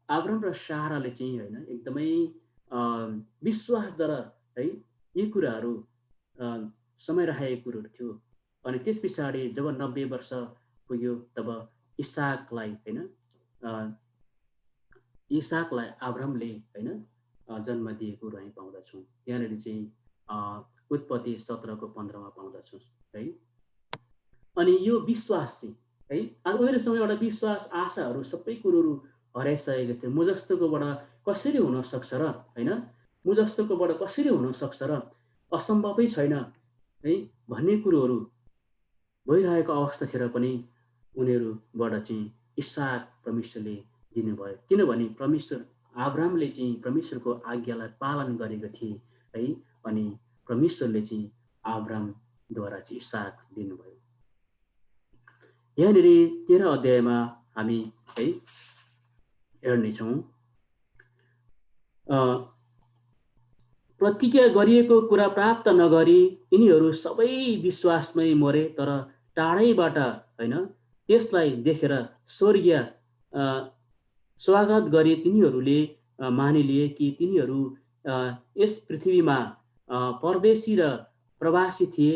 अब्राहम र साराले चाहिँ होइन एकदमै विश्वासद्वारा है यी कुराहरू समय राखेको कुरोहरू थियो। अनि त्यस पछाडि जब 90 वर्ष पुग्यो तब इसाकलाई होइन इसाकलाई अब्राहमले होइन जन्म दिएको हामी पाउँदछौँ। यहाँनिर चाहिँ उत्पत्ति 17:15 पाउँदछौँ है। अनि यो विश्वास चाहिँ है उनीहरूसँग एउटा विश्वास आशाहरू सबै कुरोहरू हराइसकेको थियो। म जस्तोकोबाट कसरी हुन सक्छ र होइन म जस्तोकोबाट कसरी हुन सक्छ र असम्भवै छैन है भन्ने कुरोहरू भइरहेको अवस्थातिर पनि उनीहरूबाट चाहिँ इसाक परमेश्वरले दिनुभयो। किनभने परमेश्वर अब्राहमले चाहिँ परमेश्वरको आज्ञालाई पालन गरेको थिए है। अनि परमेश्वरले चाहिँ अब्राहमद्वारा चाहिँ इसाक दिनुभयो। यहाँनिर 13 अध्यायमा हामी है हेर्नेछौँ प्रतिज्ञा गरिएको कुरा प्राप्त नगरी यिनीहरू सबै विश्वासमै मरे, तर टाढैबाट होइन त्यसलाई देखेर स्वर्गीय स्वागत गरे तिनीहरूले मानिलिए कि तिनीहरू यस पृथ्वीमा परदेशी र प्रवासी थिए।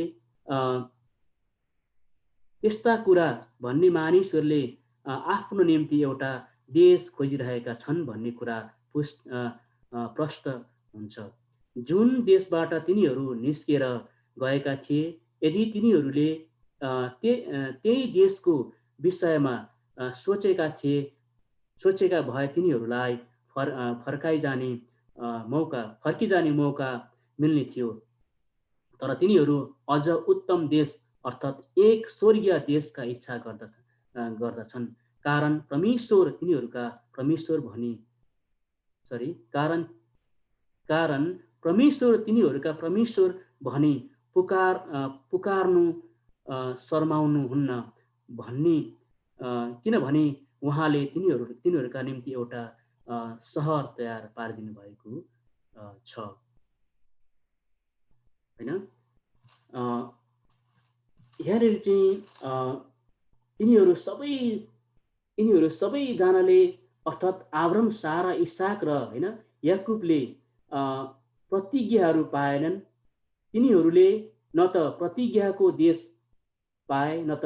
त्यस्ता कुरा भन्ने मानिसहरूले आफ्नो निम्ति एउटा देश खोजिरहेका छन् भन्ने कुरा प्रष्ट हुन्छ। जुन देशबाट तिनीहरू निस्केर गएका थिए, यदि तिनीहरूले त्यही देशको विषयमा सोचेका भए तिनीहरूलाई फर्किजाने मौका मिल्ने थियो। तर तिनीहरू अझ उत्तम देश अर्थात् एक स्वर्गीय देशका इच्छा गर्दछन्। कारण परमेश्वर तिनीहरूका परमेश्वर भनी पुकार्नु शर्माउनुहुन्न भन्ने, किनभने उहाँले तिनीहरूका निम्ति एउटा सहर तयार पारिदिनु भएको छ हैन। यहाँनिर चाहिँ यिनीहरू सबैजनाले अर्थात् अब्राहम, सारा, इसाक र होइन याकुबले प्रतिज्ञाहरू पाएनन्। तिनीहरूले न त प्रतिज्ञाको देश पाए न त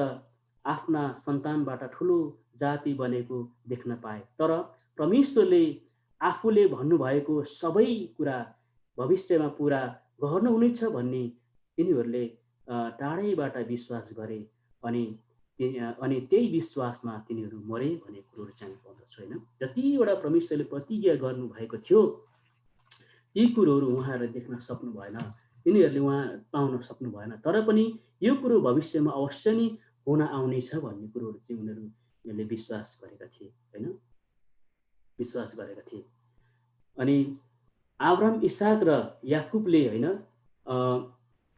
आफ्ना सन्तानबाट ठुलो जाति बनेको देख्न पाए। तर परमेश्वरले आफूले भन्नुभएको सबै कुरा भविष्यमा पुरा गर्नुहुनेछ भन्ने तिनीहरूले टाढैबाट विश्वास गरे। अनि त्यही विश्वासमा तिनीहरू मरे भन्ने कुरोहरू चाहिँ पाउँदछ होइन। जतिवटा परमेश्वरले प्रतिज्ञा गर्नुभएको थियो यी कुरोहरू उहाँहरूले देख्न सक्नु भएन, तिनीहरूले उहाँ पाउन सक्नु भएन। तर पनि यो कुरो भविष्यमा अवश्य नै हुन आउनेछ भन्ने कुरोहरू चाहिँ उनीहरूले विश्वास गरेका थिए होइन, विश्वास गरेका थिए। अनि अब्राहम, इसाक र याकुबले होइन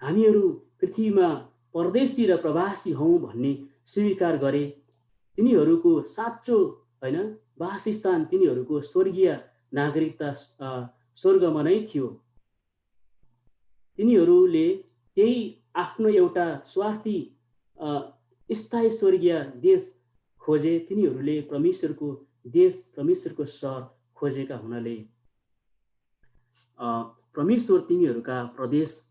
हामीहरू पृथ्वीमा परदेशी र प्रवासी हौँ भन्ने स्वीकार गरे। तिनीहरूको साँचो होइन वासस्थान तिनीहरूको स्वर्गीय नागरिकता स्वर्गमा नै थियो। तिनीहरूले त्यही आफ्नो एउटा स्वार्थी स्थायी स्वर्गीय देश खोजे। तिनीहरूले परमेश्वरको देश, परमेश्वरको सहर खोजेका हुनाले परमेश्वर तिनीहरूका प्रदेश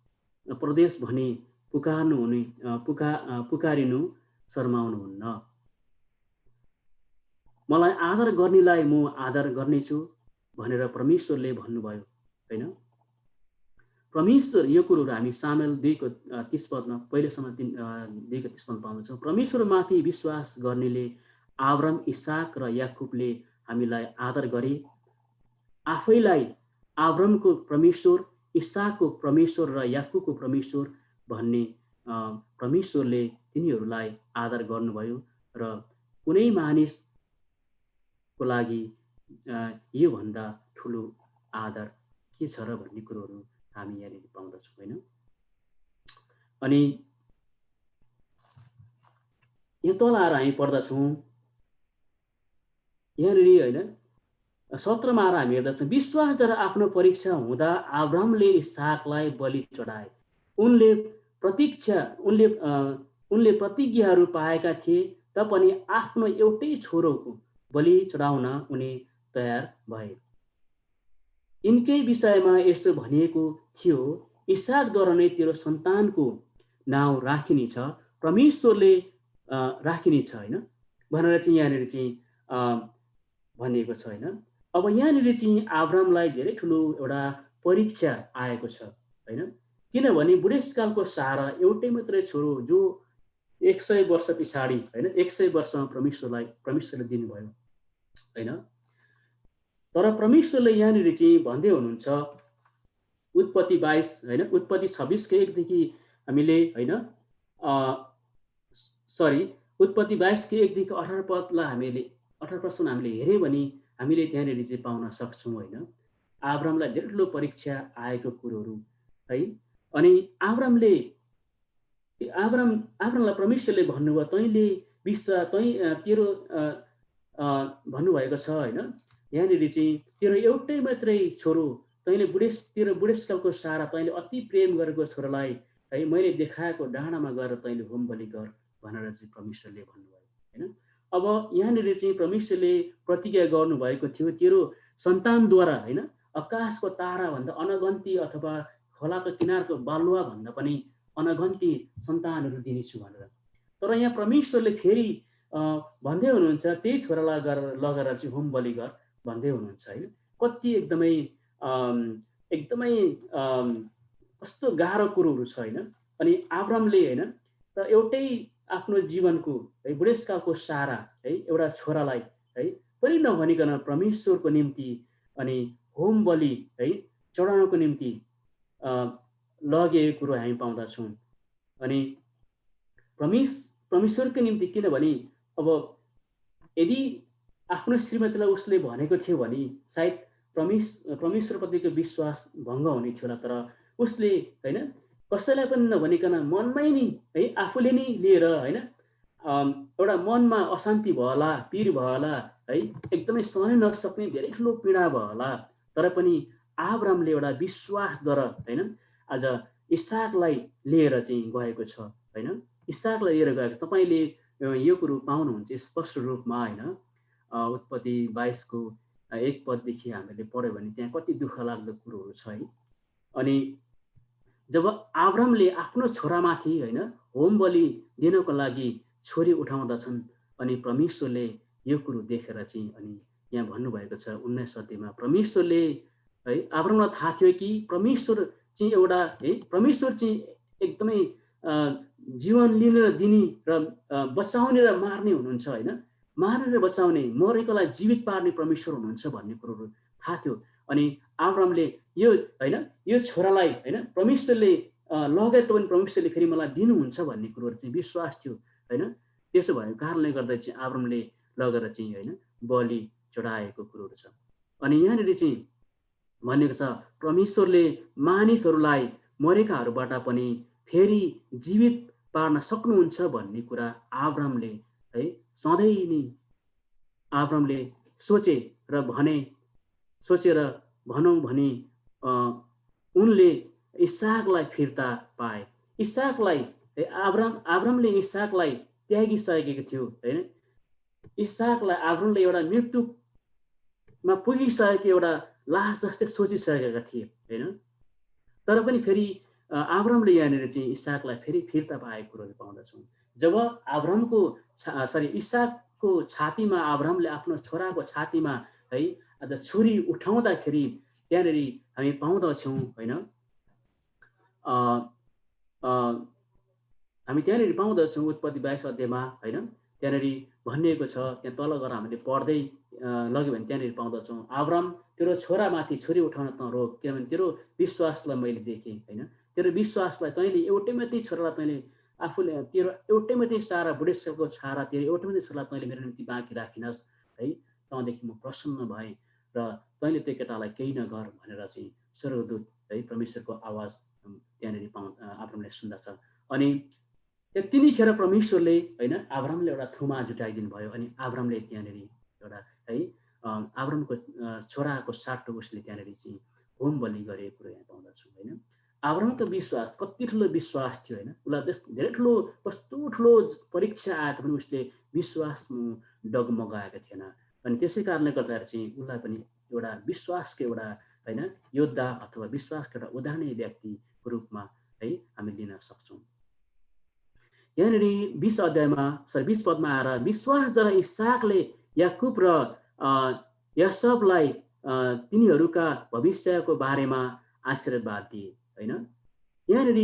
भने पुकारिनु शर्माउनुहुन्न। मलाई आदर गर्नेलाई म आदर गर्नेछु भनेर परमेश्वरले भन्नुभयो होइन। परमेश्वर यो कुरोहरू हामी सामेल 2:30 पहिलेसम्म 2:30 पाउँछौँ। परमेश्वरमाथि विश्वास गर्नेले अब्राहम, इसाक र याकुबले हामीलाई आदर गरे। आफैलाई अब्राहमको परमेश्वर, इसाकको परमेश्वर र याकुबको परमेश्वर भन्ने परमेश्वरले तिनीहरूलाई आदर गर्नुभयो र कुनै मानिसको लागि योभन्दा ठुलो आदर के छ र भन्ने कुरोहरू हामी यहाँनिर पाउँदछौँ होइन। अनि यहाँ तल आएर हामी पढ्दछौँ यहाँनिर होइन 17मा आएर हामी हेर्दछौँ विश्वासद्वारा आफ्नो परीक्षा हुँदा अब्राहमले इसहाकलाई बलि चढाए। उनले प्रतिज्ञाहरू पाएका थिए तापनि आफ्नो एउटै छोरोको बलि चढाउन उनी तयार भए। यिनकै विषयमा यसो भनिएको थियो, इसहाकद्वारा नै तेरो सन्तानको नाउँ राखिनेछ, परमेश्वरले राखिनेछ होइन भनेर चाहिँ यहाँनिर चाहिँ भनिएको छ होइन। अब यहाँनिर चाहिँ अब्राहमलाई धेरै ठुलो एउटा परीक्षा आएको छ होइन, किनभने बुढेसकालको सारा एउटै मात्रै छोरो जो 100 वर्ष पछाडि होइन 100 वर्षमा परमेश्वरले दिनुभयो होइन। तर परमेश्वरले यहाँनिर चाहिँ भन्दै हुनुहुन्छ उत्पत्ति 22 होइन उत्पत्ति 26 1 देखि हामीले होइन उत्पत्ति 22 1 देखि 18 पदलाई हामीले 18 पदसम्म हामीले हेऱ्यौँ भने हामीले त्यहाँनिर चाहिँ पाउन सक्छौँ होइन। अब्राहमलाई धेरै ठुलो परीक्षा आएको कुरोहरू है। अनि अब्राहमलाई परमेश्वरले भन्नुभयो तैँले तेरो भन्नुभएको छ होइन। यहाँनिर चाहिँ तेरो एउटै मात्रै छोरो तैँले तेरो बुढेसकालको सारा तैँले अति प्रेम गरेको छोरालाई है मैले देखाएको डाँडामा गएर तैँले होम बलि गर भनेर चाहिँ परमेश्वरले भन्नुभयो होइन। अब यहाँनिर चाहिँ परमेश्वरले प्रतिज्ञा गर्नुभएको थियो तेरो सन्तानद्वारा होइन आकाशको ताराभन्दा अनगन्ती अथवा खोलाको किनारको बालुवा भन्दा पनि अनगन्ती सन्तानहरू दिनेछु भनेर। तर यहाँ परमेश्वरले फेरि भन्दै हुनुहुन्छ त्यही छोरालाई लगेर चाहिँ होम बलि गर भन्दै हुनुहुन्छ होइन। कति एकदमै कस्तो गाह्रो कुरोहरू छ होइन। अनि अब्राहमले होइन त एउटै आफ्नो जीवनको है बुढेसकालको सारा है एउटा छोरालाई है पनि नभनिकन परमेश्वरको निम्ति अनि होम बलि है चढाउनको निम्ति लगेको कुरो हामी पाउँदछौँ। अनि परमेश्वरको निम्ति किनभने अब यदि आफ्नो श्रीमतीलाई उसले भनेको थियो भने सायद परमेश्वरप्रतिको विश्वास भङ्ग हुने थियो होला। तर उसले होइन कसैलाई पनि नभनिकन मनमै नि है आफूले नै लिएर होइन एउटा मनमा अशान्ति भयो होला, पीर भयो होला है, एकदमै सहनै नसक्ने धेरै ठुलो पीडा भयो होला। तर पनि अब्राहमले एउटा विश्वासद्वारा होइन आज इसहाकलाई लिएर चाहिँ गएको छ होइन। इसहाकलाई लिएर गएको तपाईँले यो कुरो पाउनुहुन्छ स्पष्ट रूपमा होइन। उत्पत्ति 22 को 1 पददेखि हामीले पढ्यो भने त्यहाँ कति दुःख लाग्दो कुरोहरू छ है। अनि जब अब्राहमले आफ्नो छोरामाथि होइन होम बलि दिनको लागि छोरी उठाउँदछन् अनि परमेश्वरले यो कुरो देखेर चाहिँ अनि यहाँ भन्नुभएको छ 19 अध्यायमा परमेश्वरले है अब्राहमलाई थाहा थियो कि परमेश्वर चाहिँ एउटा है परमेश्वर चाहिँ एकदमै जीवन लिन दिने र बचाउने र मार्ने हुनुहुन्छ होइन। मार्ने र बचाउने मरेकोलाई जीवित पार्ने परमेश्वर हुनुहुन्छ भन्ने कुरोहरू थाहा थियो। अनि अब्राहमले यो होइन यो छोरालाई होइन परमेश्वरले लगेर पनि परमेश्वरले फेरि मलाई दिनुहुन्छ भन्ने कुरोहरू चाहिँ विश्वास थियो होइन। त्यसो भएको कारणले गर्दा चाहिँ अब्राहमले लगेर चाहिँ होइन बलि चढाएको कुरोहरू छ। अनि यहाँनिर चाहिँ भनेको छ परमेश्वरले मानिसहरूलाई मरेकाहरूबाट पनि फेरि जीवित पार्न सक्नुहुन्छ भन्ने कुरा अब्राहमले है सधैँ नै अब्राहमले सोचेर भनौँ भने उनले इसहाकलाई फिर्ता पाए। इसहाकलाई अब्राहमले इसहाकलाई त्यागिसकेको थियो होइन। इसहाकलाई अब्राहमले एउटा मृत्युमा पुगिसकेको एउटा लास जस्तै सोचिसकेका थिए होइन। तर पनि फेरि अब्राहमले यहाँनिर चाहिँ इसहाकलाई फेरि फिर्ता पाएको कुरोहरू पाउँदछौँ। जब इसहाकको छातीमा अब्राहमले आफ्नो छोराको छातीमा है आज छुरी उठाउँदाखेरि त्यहाँनिर हामी पाउँदछौँ होइन। हामी त्यहाँनिर पाउँदछौँ उत्पत्ति 22 अध्यायमा होइन त्यहाँनिर भनिएको छ। त्यहाँ तल गएर हामीले पढ्दै लग्यो भने त्यहाँनिर पाउँदछौँ अब्राहम तेरो छोरामाथि छुरी उठाउन त रोक, किनभने तेरो विश्वासलाई मैले देखेँ होइन। तेरो विश्वासलाई तैँले एउटै मात्रै छोरालाई तैँले आफूले तेरो एउटै मात्रै सारा बुढेसकालको छारा तेरो एउटै मात्रै छोरालाई तैँले मेरो निम्ति बाँकी राखिनस् है। तँदेखि म प्रसन्न भएँ र तैँले त्यो केटालाई केही नगर भनेर चाहिँ स्वर्गदूत है परमेश्वरको आवाज त्यहाँनिर अब्रामले सुन्दछ। अनि त्यतिखेर परमेश्वरले होइन अब्रामले एउटा थुमा जुटाइदिनु भयो। अनि अब्रामले त्यहाँनिर एउटा है अब्रामको छोराको साटो उसले त्यहाँनिर चाहिँ होम बलि गरेको कुरो यहाँ पाउँदछौँ होइन। अब्रामको विश्वास कति ठुलो विश्वास थियो होइन। उसलाई धेरै ठुलो कस्तो ठुलो परीक्षा आए तापनि उसले विश्वासमा डगमगाएको थिएन। अनि त्यसै कारणले गर्दाखेरि चाहिँ उसलाई पनि एउटा विश्वासको एउटा होइन योद्धा अथवा विश्वासको एउटा उदाहरणीय व्यक्तिको रूपमा है हामी लिन सक्छौँ। यहाँनिर 20 अध्यायमा 20 पदमा आएर विश्वासद्वारा इसहाकले याकुब र यासबलाई तिनीहरूका भविष्यको बारेमा आशीर्वाद दिए होइन। यहाँनिर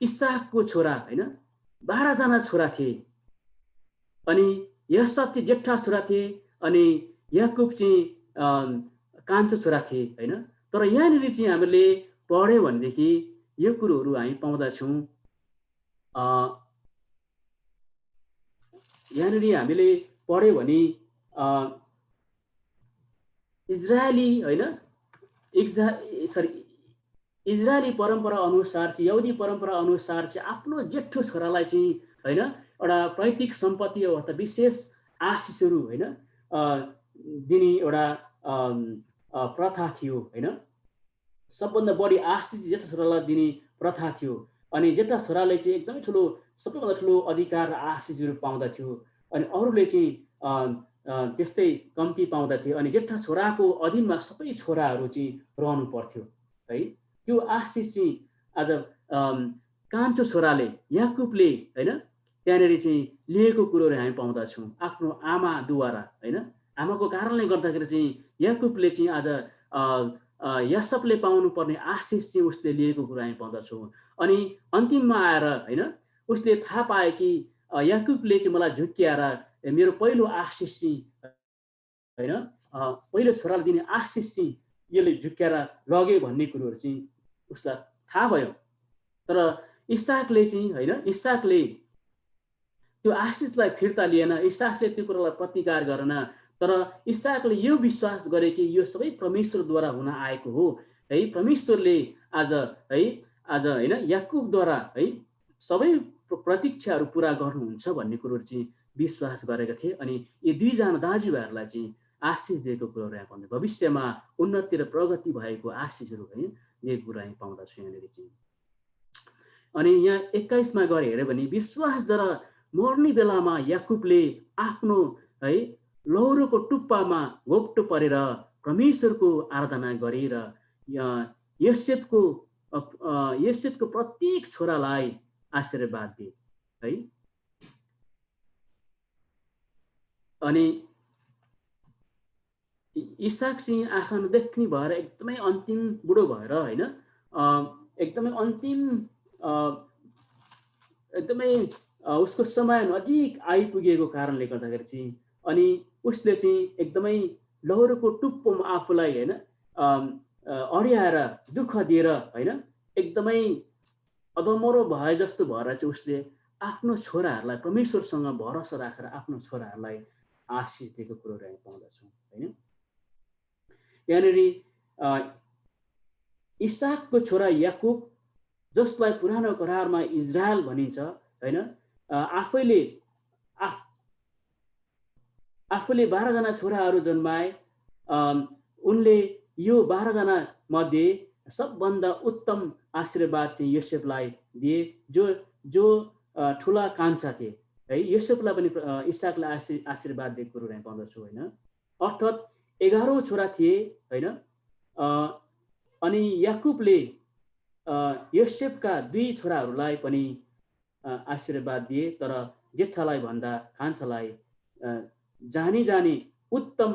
इसहाकको छोरा होइन 12 जना छोरा थिए। अनि यासब चाहिँ जेठा छोरा थिए अनि याकुब चाहिँ कान्छो छोरा थिए होइन। तर यहाँनिर चाहिँ हामीले पढ्यो भनेदेखि यो कुरोहरू हामी पाउँदछौँ। यहाँनिर हामीले पढ्यो भने इजरायली होइन इजरायली परम्परा अनुसार चाहिँ यहुदी परम्परा अनुसार चाहिँ आफ्नो जेठो छोरालाई चाहिँ होइन एउटा पैतृक सम्पत्ति अथवा विशेष आशिषहरू होइन दिने एउटा प्रथा थियो होइन। सबभन्दा बढी आशिष जेठा छोरालाई दिने प्रथा थियो। अनि जेठा छोराले चाहिँ एकदमै ठुलो सबैभन्दा ठुलो अधिकार र आशिषहरू पाउँदथ्यो। अनि अरूले चाहिँ त्यस्तै कम्ती पाउँदथे। अनि जेठा छोराको अधीनमा सबै छोराहरू चाहिँ रहनु पर्थ्यो है। त्यो आशिष चाहिँ आज कान्छो छोराले याकुबले होइन त्यहाँनिर चाहिँ लिएको कुरोहरू हामी पाउँदछौँ आफ्नो आमाद्वारा होइन। आमाको कारणले गर्दाखेरि चाहिँ याकुबले चाहिँ आज यासबले पाउनु पर्ने आशिष चाहिँ उसले लिएको कुरा हामी पाउँदछौँ। अनि अन्तिममा आएर होइन उसले थाहा पाए कि याकुबले चाहिँ मलाई झुक्क्याएर मेरो पहिलो आशिष चाहिँ होइन पहिलो छोराले दिने आशिष चाहिँ यसले झुक्क्याएर लग्यो भन्ने कुरोहरू चाहिँ उसलाई थाहा भयो। तर इसहाकले चाहिँ होइन इसहाकले त्यो आशिषलाई फिर्ता लिएन। इसहाकले त्यो कुरालाई प्रतिकार गरेन। तर इसहाकले यो विश्वास गरे कि यो सबै परमेश्वरद्वारा हुन आएको हो है। परमेश्वरले आज होइन याकुबद्वारा है सबै प्रतीक्षाहरू पुरा गर्नुहुन्छ भन्ने कुरोहरू चाहिँ विश्वास गरेका थिए। अनि यी दुईजना दाजुभाइहरूलाई चाहिँ आशिष दिएको कुरोहरू यहाँ पाउँछ। भविष्यमा उन्नति र प्रगति भएको आशिषहरू है यो कुरा हामी पाउँदछौँ यहाँनिर चाहिँ। अनि यहाँ 21मा गएर हेऱ्यो भने विश्वासद्वारा मर्ने बेलामा याकुबले आफ्नो है लौरोको टुप्पामा घोप्टो परेर परमेश्वरको आराधना गरेर योसेफको प्रत्येक छोरालाई आशीर्वाद दिए है। अनि इसहाक चाहिँ आँखा नदेख्ने भएर एकदमै अन्तिम बुढो भएर होइन एकदमै अन्तिम एकदमै उसको समय नजिक आइपुगेको कारणले गर्दाखेरि चाहिँ अनि उसले चाहिँ एकदमै लौरोको टुप्पोमा आफूलाई होइन अड्याएर दुःख दिएर होइन एकदमै अधमरो भए जस्तो भएर चाहिँ उसले आफ्नो छोराहरूलाई परमेश्वरसँग भरोसा राखेर आफ्नो छोराहरूलाई आशिष दिएको कुरोहरू हामी पाउँदछौँ होइन। यहाँनिर इसहाकको छोरा याकुब जसलाई पुरानो करारमा इजरायल भनिन्छ होइन आफूले 12 जना छोराहरू जन्माए। उनले यो 12 जना मध्ये सबभन्दा उत्तम आशीर्वाद चाहिँ योसेफलाई दिए जो ठुला कान्छा थिए है। योसेफलाई पनि इसहाकलाई आशीर्वाद दिएको कुरो हामी पाउँदछौँ होइन। अर्थात् 11 छोरा थिए होइन। अनि याकुबले योसेफका 2 छोराहरूलाई पनि आशीर्वाद दिए। तर जेठालाई भन्दा कान्छालाई जानी उत्तम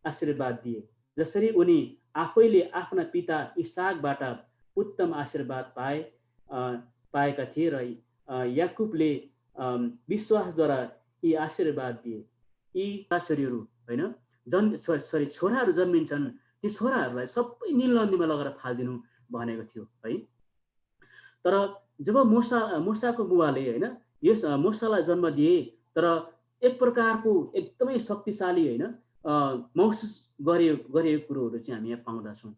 आशीर्वाद दिए। जसरी उनी आफैले आफ्ना पिता इसहाकबाट उत्तम आशीर्वाद पाएका थिए र याकुबले विश्वासद्वारा यी आशीर्वाद दिए। यी छोरीहरू होइन छोराहरू जन्मिन्छन् ती छोराहरूलाई सबै नील नदीमा लगेर फालिदिनु भनेको थियो है। तर जब मोसाको बुबाले होइन यस मोसालाई जन्म दिए तर एक प्रकारको एकदमै शक्तिशाली होइन महसुस गरेको कुरोहरू चाहिँ हामी यहाँ पाउँदछौँ।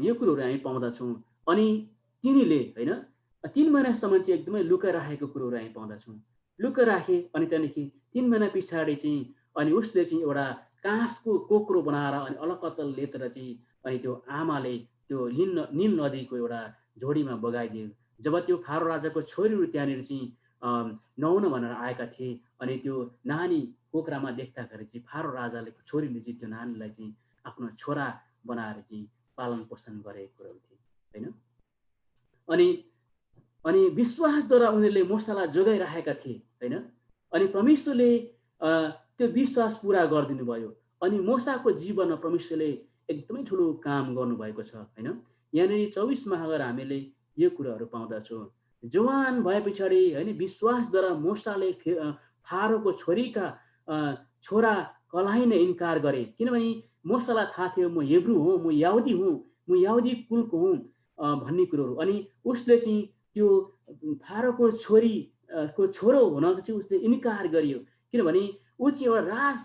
यो कुरोहरू हामी पाउँदछौँ। अनि तिनीले होइन 3 महिनासम्म चाहिँ एकदमै लुकाइराखेको कुरोहरू हामी पाउँदछौँ। लुकाइराखे अनि त्यहाँदेखि 3 महिना पछाडि चाहिँ अनि उसले चाहिँ एउटा काँसको कोक्रो बनाएर अनि अलकत्तल लेतेर चाहिँ अनि त्यो आमाले त्यो नील नदीको एउटा झोडीमा बगाइदियो। जब त्यो फारो राजाको छोरीहरू त्यहाँनिर चाहिँ नुहाउन भनेर आएका थिए अनि त्यो नानी कोक्रामा देख्दाखेरि चाहिँ फारो राजाले छोरीले चाहिँ त्यो नानीलाई चाहिँ आफ्नो छोरा बनाएर चाहिँ पालन पोषण गरेको कुरोहरू थिए होइन। अनि अनि विश्वासद्वारा उनीहरूले मोसालाई जोगाइराखेका थिए होइन। अनि परमेश्वरले त्यो विश्वास पुरा गरिदिनु भयो। अनि मोसाको जीवनमा परमेश्वरले एकदमै ठुलो काम गर्नुभएको छ होइन। यहाँनिर 24मा अगर हामीले यो कुराहरू पाउँदछौँ। जवान भए पछाडि होइन विश्वासद्वारा मोसाले फारोको छोरीका छोरा कलाइन इन्कार गरे, किनभने मोसालाई थाहा थियो म हेब्रू हुँ, म याहुदी हुँ, म याहुदी कुलको हुँ भन्ने कुरोहरू। अनि उसले चाहिँ त्यो फारोको छोरी को छोरो हुन चाहिँ उसले इन्कार गरियो, किनभने ऊ चाहिँ एउटा राज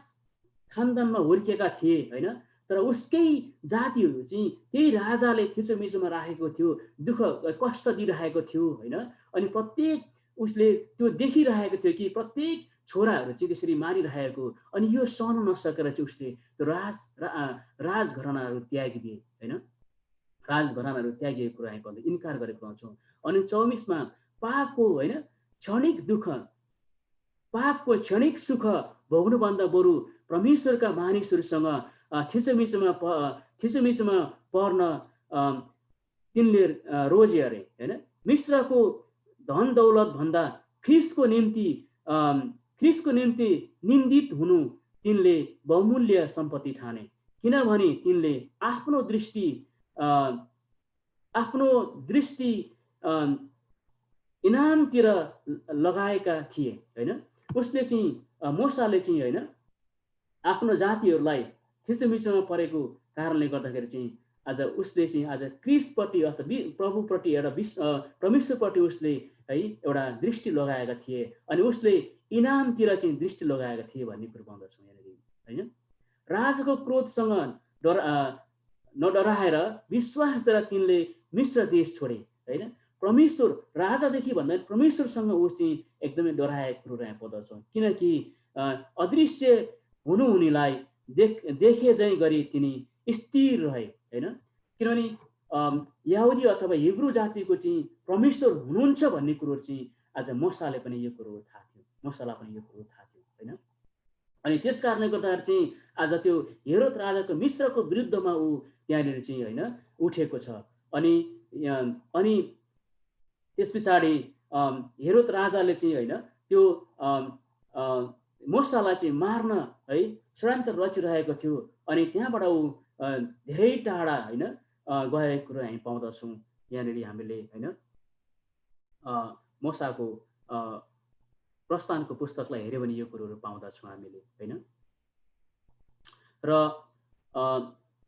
खानदानमा हुर्किएका थिए होइन। तर उसकै जातिहरू चाहिँ त्यही राजाले थिचोमिचोमा राखेको थियो, दुःख कष्ट दिइरहेको थियो होइन। अनि प्रत्येक उसले त्यो देखिरहेको थियो कि प्रत्येक छोराहरू चाहिँ त्यसरी मारिरहेको। अनि यो सहन नसकेर चाहिँ उसले त्यो राजघरानाहरू त्यागिदिए होइन। राजघरानाहरू त्यागिएको कुरा हामी पाउँछौँ, इन्कार गरेको पाउँछौँ। अनि 24मा पापको होइन क्षणिक दुःख, पापको क्षणिक सुख भोग्नुभन्दा बरु परमेश्वरका मानिसहरूसँग थिचोमिचोमा पर्न तिनले रोजे अरे होइन। मिश्रको धन दौलत भन्दा ख्रिस्टको निम्ति निन्दित हुनु तिनले बहुमूल्य सम्पत्ति ठाने, किनभने तिनले आफ्नो दृष्टि इनामतिर लगाएका थिए होइन। उसले चाहिँ मोसाले चाहिँ होइन आफ्नो जातिहरूलाई थिचोमिचोमा परेको कारणले गर्दाखेरि चाहिँ आज उसले चाहिँ आज क्रिसपट्टि अथवा प्रभुप्रति एउटा परमेश्वरपट्टि उसले है एउटा दृष्टि लगाएका थिए। अनि उसले इनामतिर चाहिँ दृष्टि लगाएका थिए भन्ने कुरो पाउँदछौँ यहाँनिर होइन। राजाको क्रोधसँग नडराएर विश्वासद्वारा तिनले मिश्र देश छोडे होइन। परमेश्वर राजादेखि भन्दा परमेश्वरसँग ऊ चाहिँ एकदमै डराएको कुरो यहाँ पाउँदछौँ, किनकि अदृश्य हुनेलाई देखे चाहिँ गरी तिनी स्थिर रहे होइन। किनभने यहुदी अथवा हिब्रू जातिको चाहिँ परमेश्वर हुनुहुन्छ भन्ने कुरो चाहिँ आज मोसाले पनि यो कुरो थाहा थियो, मोसालाई पनि यो कुरो थाहा थियो होइन। अनि त्यस कारणले गर्दाखेरि चाहिँ आज त्यो हेरोद राजाको मिश्रको विरुद्धमा ऊ त्यहाँनिर चाहिँ होइन उठेको छ। अनि त्यस पछाडि हेरोद राजाले चाहिँ होइन त्यो मोसालाई चाहिँ मार्न है षड्यन्त्र रचिरहेको थियो। अनि त्यहाँबाट ऊ धेरै टाढा होइन गएको कुरो हामी पाउँदछौँ यहाँनिर हामीले होइन। मोसाको प्रस्थानको पुस्तकलाई हेऱ्यो भने यो कुरोहरू पाउँदछौँ हामीले होइन। र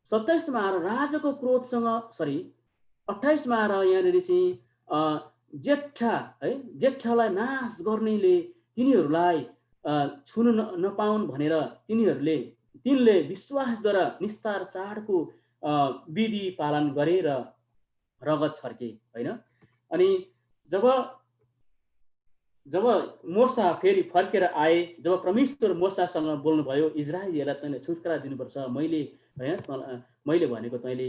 27मा आएर राजाको क्रोधसँग 28मा आएर यहाँनिर चाहिँ जेठा नाश गर्नेले तिनीहरूलाई छुनु नपाउन् भनेर तिनले विश्वासद्वारा निस्तार चाडको विधि पालन गरेर रगत छर्के होइन। अनि जब मोसा फेरि फर्केर आए, जब परमेश्वर मोसासँग बोल्नुभयो, इजरायलीहरूलाई तैँले छुटकारा दिनुपर्छ, मैले भनेको तैँले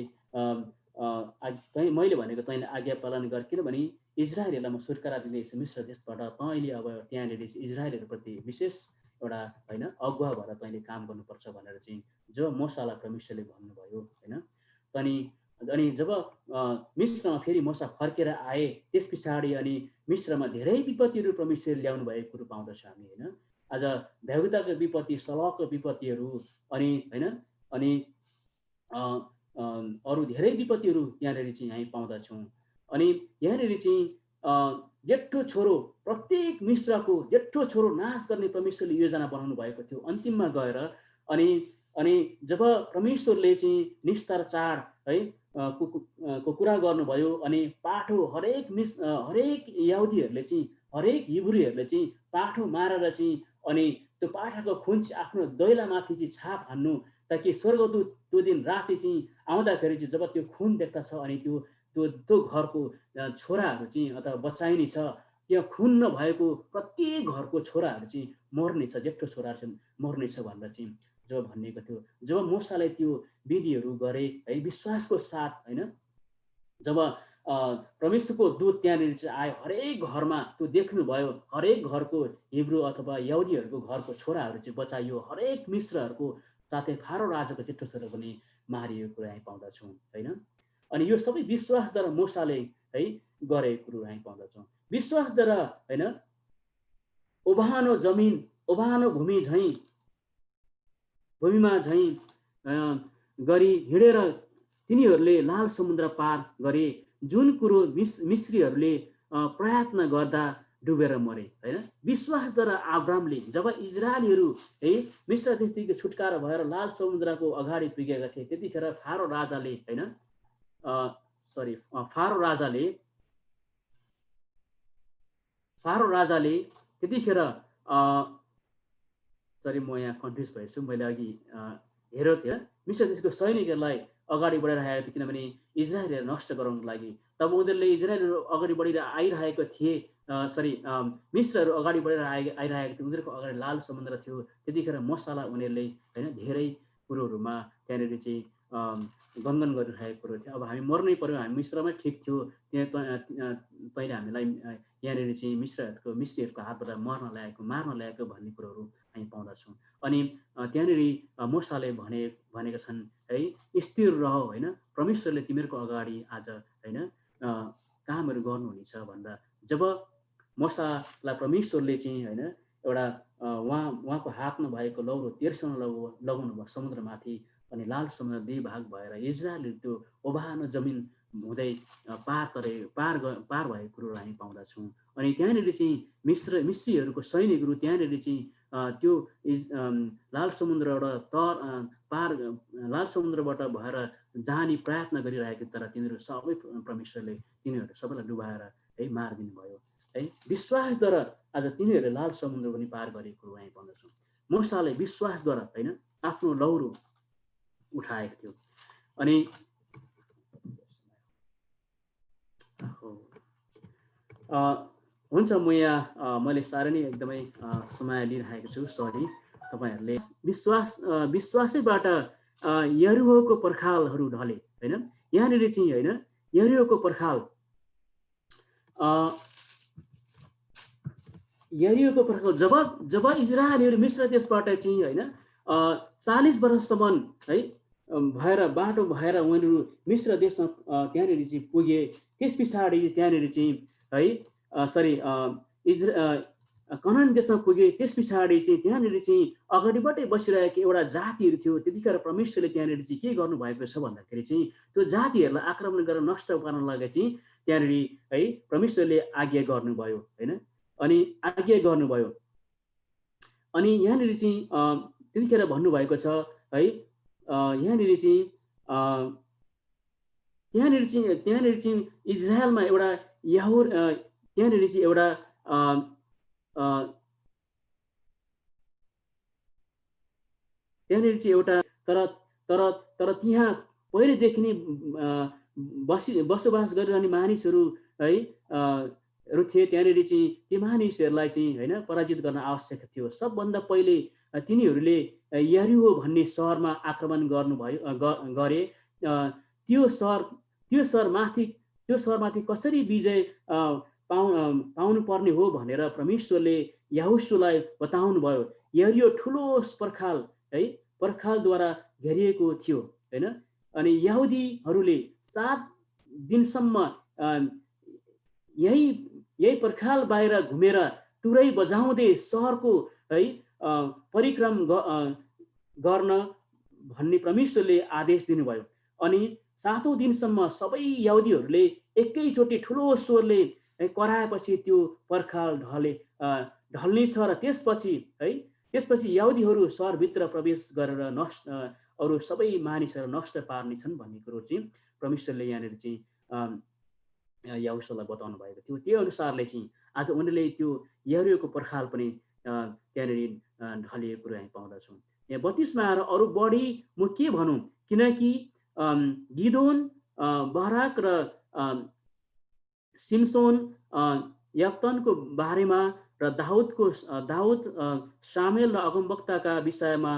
आज्ञा पालन गर, किनभने इजरायलीहरूलाई म छुटकारा दिँदैछु मिश्र देशबाट। तैँले अब त्यहाँनिर इजरायलीहरूप्रति विशेष एउटा होइन अगुवा भएर तैँले काम गर्नुपर्छ भनेर चाहिँ जब मोसालाई परमेश्वरले भन्नुभयो होइन। अनि जब मिश्रमा फेरि मोसा फर्केर आए त्यस पछाडि अनि मिश्रमा धेरै विपत्तिहरू परमेश्वरले ल्याउनु भएको कुरो पाउँदछ हामी होइन। आज भ्यागुताको विपत्ति, सलहको विपत्तिहरू अनि होइन अनि अरू धेरै विपत्तिहरू यहाँनिर चाहिँ हामी पाउँदछौँ। अनि यहाँनिर चाहिँ जेठो छोरो, प्रत्येक मिश्रको जेठो छोरो नाश गर्ने परमेश्वरले योजना बनाउनु भएको थियो अन्तिममा गएर। अनि जब परमेश्वरले चाहिँ निस्तार चाड है को कुरा गर्नुभयो अनि पाठो हरेक यहुदीहरूले चाहिँ हरेक हिब्रूहरूले चाहिँ पाठो मारेर चाहिँ अनि त्यो पाठाको खुन चाहिँ आफ्नो दैलामाथि चाहिँ छाप हान्नु, ताकि स्वर्गदूत त्यो दिन राति चाहिँ आउँदाखेरि चाहिँ जब त्यो खुन देख्दछ अनि त्यो घरको छोराहरू चाहिँ अथवा बचाइने छ, त्यहाँ खुन नभएको प्रत्येक घरको छोराहरू चाहिँ मर्नेछ, जेठो छोराहरू चाहिँ मर्नेछ भनेर चाहिँ जब भनिएको थियो। जब मूसाले त्यो विधिहरू गरे है विश्वासको साथ, होइन, जब परमेश्वरको दूत त्यहाँनिर चाहिँ आयो, हरेक घरमा त्यो देख्नुभयो, हरेक घरको हिब्रू अथवा यहुदीहरूको घरको छोराहरू चाहिँ बचाइयो, हरेक मिश्रहरूको साथै फारो राजाको जेठो छोरा पनि मारिएको कुरा हामी पाउँदछौँ, होइन। अनि यो सबै विश्वासद्वारा मूसाले है गरेको कुरो हामी पाउँदछौँ। विश्वासद्वारा, होइन, ओभानो जमिन, ओभानो भूमिमा झैँ गरी हिँडेर तिनीहरूले लाल समुद्र पार गरे, जुन कुरो मिस्रीहरूले प्रयत्न गर्दा डुबेर मरे, होइन। विश्वासद्वारा अब्रामले जब इजरायलीहरू है मिस्र देशदेखि छुटकारा भएर लाल समुद्रको अगाडि पुगेका थिए, त्यतिखेर फारो राजाले, होइन, फारो राजाले त्यतिखेर सरी म यहाँ कन्फ्युज भएछु, मैले अघि हेरेको थिएँ मिस्र देशको सैनिकहरूलाई अगाडि बढेर आएको थियो, किनभने इजरायलहरू नष्ट गराउनको लागि। तब उनीहरूले इजरायलहरू अगाडि बढेर आइरहेको थिए, मिस्रहरू अगाडि बढेर आइरहेको थियो, उनीहरूको अगाडि लाल समुद्र थियो। त्यतिखेर मसाला उनीहरूले, होइन, धेरै कुरोहरूमा त्यहाँनिर चाहिँ गनगन गरिरहेको कुरो थियो। अब हामी मर्नै पर्यो, हामी मिश्रमै ठिक थियो, त्यहाँ तैँले हामीलाई यहाँनिर चाहिँ मिस्रीहरूको हातबाट मार्न ल्याएको भन्ने कुरोहरू हामी पाउँदछौँ। अनि त्यहाँनिर मूसाले भनेका छन् है, स्थिर रह, होइन, परमेश्वरले तिमीहरूको अगाडि आज, होइन, कामहरू गर्नुहुनेछ भनेर। जब मूसालाई परमेश्वरले चाहिँ, होइन, एउटा उहाँको हातमा भएको लौरो तेर्सोमा लगाउनु भयो समुद्रमाथि, अनि लाल समुद्र दुई भाग भएर इजरायलहरू त्यो ओभानो जमिन हुँदै पार भएको कुरो हामी पाउँदछौँ। अनि त्यहाँनिर चाहिँ मिस्रीहरूको सैनिकहरू त्यहाँनिर चाहिँ त्यो लाल समुद्रबाट भएर जाने प्रयत्न गरिरहेको, तर तिनीहरू सबैलाई डुबाएर है मारिदिनु भयो, है। विश्वासद्वारा आज तिनीहरूले लाल समुद्र पनि पार गरेको कुरो हामी पाउँदछौँ। मूसाले विश्वासद्वारा, होइन, आफ्नो लौरो उठाएको थियो। अनि हुन्छ, म यहाँ मैले साह्रै नै एकदमै समय लिइरहेको छु, सरी। तपाईँहरूले विश्वासैबाट यरीहोको पर्खालहरू ढले, होइन। यहाँनिर चाहिँ, होइन, यरीहोको पर्खाल जब इजरायलीहरू मिस्र देशबाट चाहिँ, होइन, 40 वर्षसम्म है भएर बाटो भएर उनीहरू मिस्र देशमा त्यहाँनिर चाहिँ पुगे। त्यस पछाडि त्यहाँनिर चाहिँ है कनान देशमा पुगे। त्यस पछाडि चाहिँ त्यहाँनिर चाहिँ अगाडिबाटै बसिरहेको एउटा जातिहरू थियो। त्यतिखेर परमेश्वरले त्यहाँनिर चाहिँ के गर्नुभएको छ भन्दाखेरि चाहिँ त्यो जातिहरूलाई आक्रमण गरेर नष्ट गर्न लागि चाहिँ त्यहाँनिर है परमेश्वरले आज्ञा गर्नुभयो, होइन। अनि आज्ञा गर्नुभयो। अनि यहाँनिर चाहिँ त्यतिखेर भन्नुभएको छ है, यहाँनिर चाहिँ इजरायलमा एउटा त्यहाँनिर चाहिँ एउटा तर त्यहाँ पहिलेदेखि नै बसोबास गरिरहने मानिसहरू है थिए। त्यहाँनिर चाहिँ ती मानिसहरूलाई चाहिँ, होइन, पराजित गर्न आवश्यक थियो। सबभन्दा पहिले तिनीहरूले यरीहो भन्ने सहरमा आक्रमण गरे। त्यो सहरमाथि कसरी विजय पाउनु पर्ने हो भनेर परमेश्वरले यहोशुवालाई बताउनु भयो। यरीहो ठुलो पर्खालद्वारा घेरिएको थियो, होइन। अनि यहुदीहरूले 7 दिनसम्म यही पर्खाल बाहिर घुमेर तुरै बजाउँदै सहरको है परिक्रम गर्न भन्ने परमेश्वरले आदेश दिनुभयो। अनि 7औं दिनसम्म सबै यहुदीहरूले एकैचोटि ठुलो स्वरले कराएपछि त्यो पर्खाल ढल्नेछ र त्यसपछि यहुदीहरू सहरभित्र प्रवेश गरेर अरू सबै मानिसहरू नष्ट पार्नेछन् भन्ने कुरो चाहिँ परमेश्वरले यहाँनिर चाहिँ याहुसुलाई बताउनु भएको थियो। त्यो अनुसारले चाहिँ आज उनीहरूले त्यो यहोवाको पर्खाल पनि त्यहाँनिर ढलिएको कुरो हामी पाउँदछौँ। यहाँ 32मा आएर अरू बढी म के भनौँ, किनकि गिदोन, बाराक र सिमसोन, यफ्तानको बारेमा र दाउद सामुएल र अगमवक्ताका विषयमा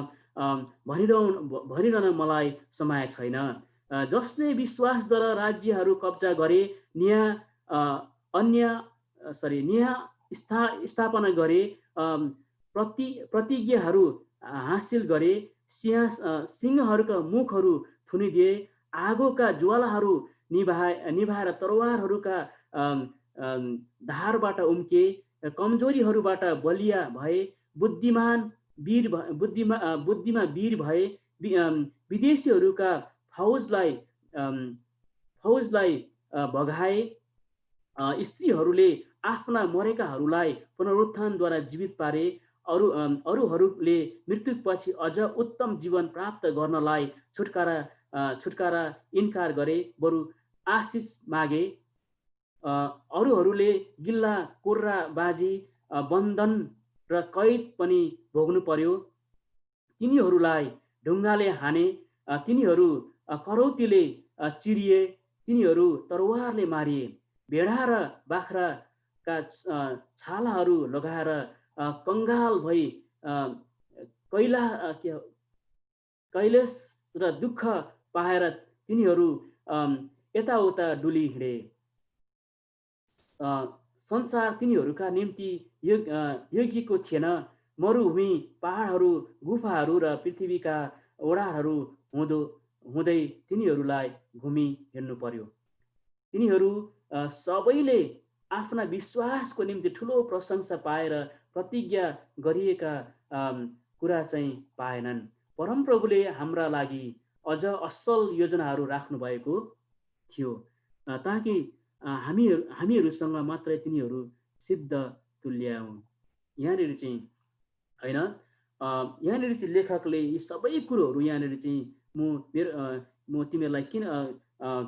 भनिरहन मलाई समय छैन। जसले विश्वासद्वारा राज्यहरू कब्जा गरे, न्याय स्थापना गरे, प्रतिज्ञाहरू हासिल गरे, सिंहहरूका मुखहरू थुनिदिए, आगोका ज्वालाहरू निभाएर तरवारहरूका धारबाट उम्के, कमजोरीहरूबाट बलिया भए, बुद्धिमा वीर भए, विदेशीहरूका फौजलाई भगाए, स्त्रीहरूले आफ्ना मरेकाहरूलाई पुनरुत्थानद्वारा जीवित पारे, अरूहरूले मृत्युपछि अझ उत्तम जीवन प्राप्त गर्नलाई छुटकारा इन्कार गरे, बरु आशिष मागे। अरूहरूले गिल्ला, कुर्रा, बाजी, बन्धन र कैद पनि भोग्नु पर्यो। तिनीहरूलाई ढुङ्गाले हाने, तिनीहरू करौतीले चिरिए, तिनीहरू तरवारले मारिए। भेडा र बाख्राका छालाहरू लगाएर कङ्गाल भई कैलाश र दुःख पाएर तिनीहरू यताउता डुली हिँडे। संसार तिनीहरूका निम्ति योग्यको थिएन। मरुभूमि, पहाडहरू, गुफाहरू र पृथ्वीका ओडारहरू हुँदै तिनीहरूलाई घुमी हिँड्नु पर्यो। तिनीहरू सबैले आफ्ना विश्वासको निम्ति ठुलो प्रशंसा पाएर प्रतिज्ञा गरिएका कुरा चाहिँ पाएनन्। परमप्रभुले हाम्रा लागि अझ असल योजनाहरू राख्नु भएको थियो, ताकि हामीहरूसँग मात्रै तिनीहरू सिद्ध तुल्याउन्। यहाँनिर चाहिँ होइन, यहाँनिर चाहिँ लेखकले यी सबै कुरोहरू यहाँनिर चाहिँ म तिमीहरूलाई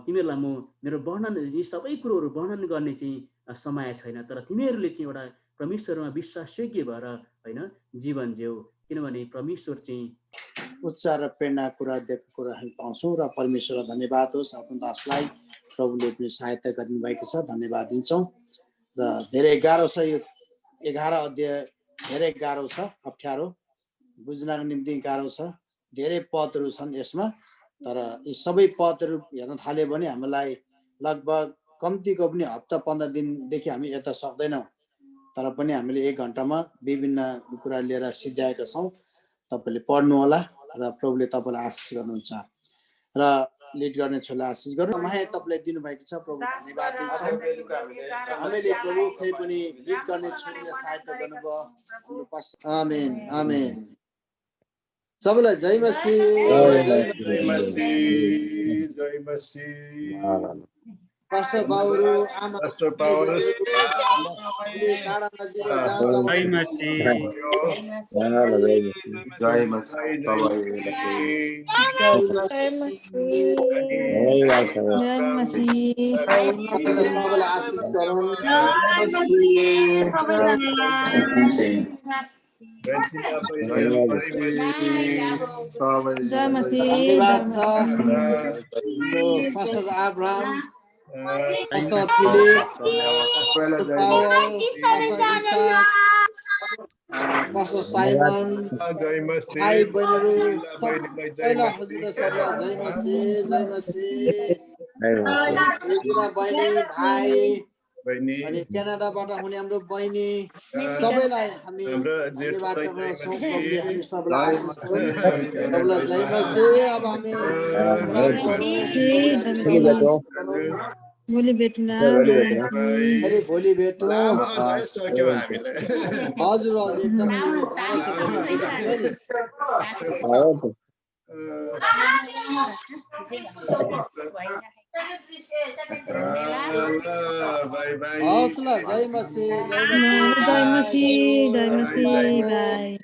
तिमीहरूलाई म मेरो वर्णन, यी सबै कुरोहरू वर्णन गर्ने चाहिँ समय छैन, तर तिमीहरूले चाहिँ एउटा परमेश्वरमा विश्वासयोग्य भएर होइन जीवन जिउ, किनभने परमेश्वर चाहिँ उच्च र प्रेरणा कुरा दिएको कुरा हामी पाउँछौँ। र परमेश्वरलाई धन्यवाद होस्, आफ्नो दासलाई प्रभुले पनि सहायता गर्नुभएको छ, धन्यवाद दिन्छौँ। र धेरै गाह्रो छ यो 11 अध्याय, धेरै गाह्रो छ, अप्ठ्यारो बुझ्नको निम्ति गाह्रो छ। धेरै पदहरू छन् यसमा, तर यी सबै पदहरू हेर्न थाल्यो भने हामीलाई लगभग कम्तीको पनि हप्ता 15 दिनदेखि हामी यता सक्दैनौँ। तर पनि हामीले 1 घन्टामा विभिन्न कुरा लिएर सिद्ध्याएका छौँ। तपाईँले पढ्नु होला र प्रभुले तपाईँलाई आशिष गर्नुहुन्छ र लिड गर्ने छोलाई आशिष गर्नु। माया तपाईँले दिनुभएको छ, प्रभु धन्यवाद दिन्छौँ। हामीले प्रभु फेरि पनि लिड गर्ने छोरीले सहायता गर्नुभयो। आमेन आमेन। सबैलाई जय मसीह, जय मसीह, जय मसीह। पास्टर बाबुहरू, आमा, पास्टर बाबुहरू, टाढा नजिक जहाँ जय मसीह, जय सबैलाई आशिष गरौँ। जय मसीह। धन्यवाद छ pastor Abraham, pastor Philip, pastor Paul, pastor Simon, भाइ बहिनीहरू सबैलाई हजुर सबैलाई जय मसीह, जय मसीह। बहिनी, भाइ अनि क्यानाडाबाट हुने हाम्रो बहिनी सबैलाई हामी धन्यवाद गर्छौँ। हामी सबैलाई आशिष गरौँ। सबैलाई जय मसीह। अब हामी भोलि भेटौँला। भोलि भेटौँ। हजुर हजुर एकदमै हौसला। जय मसीह, जय मसीह, जय मसीह, जय मसीह, बाई।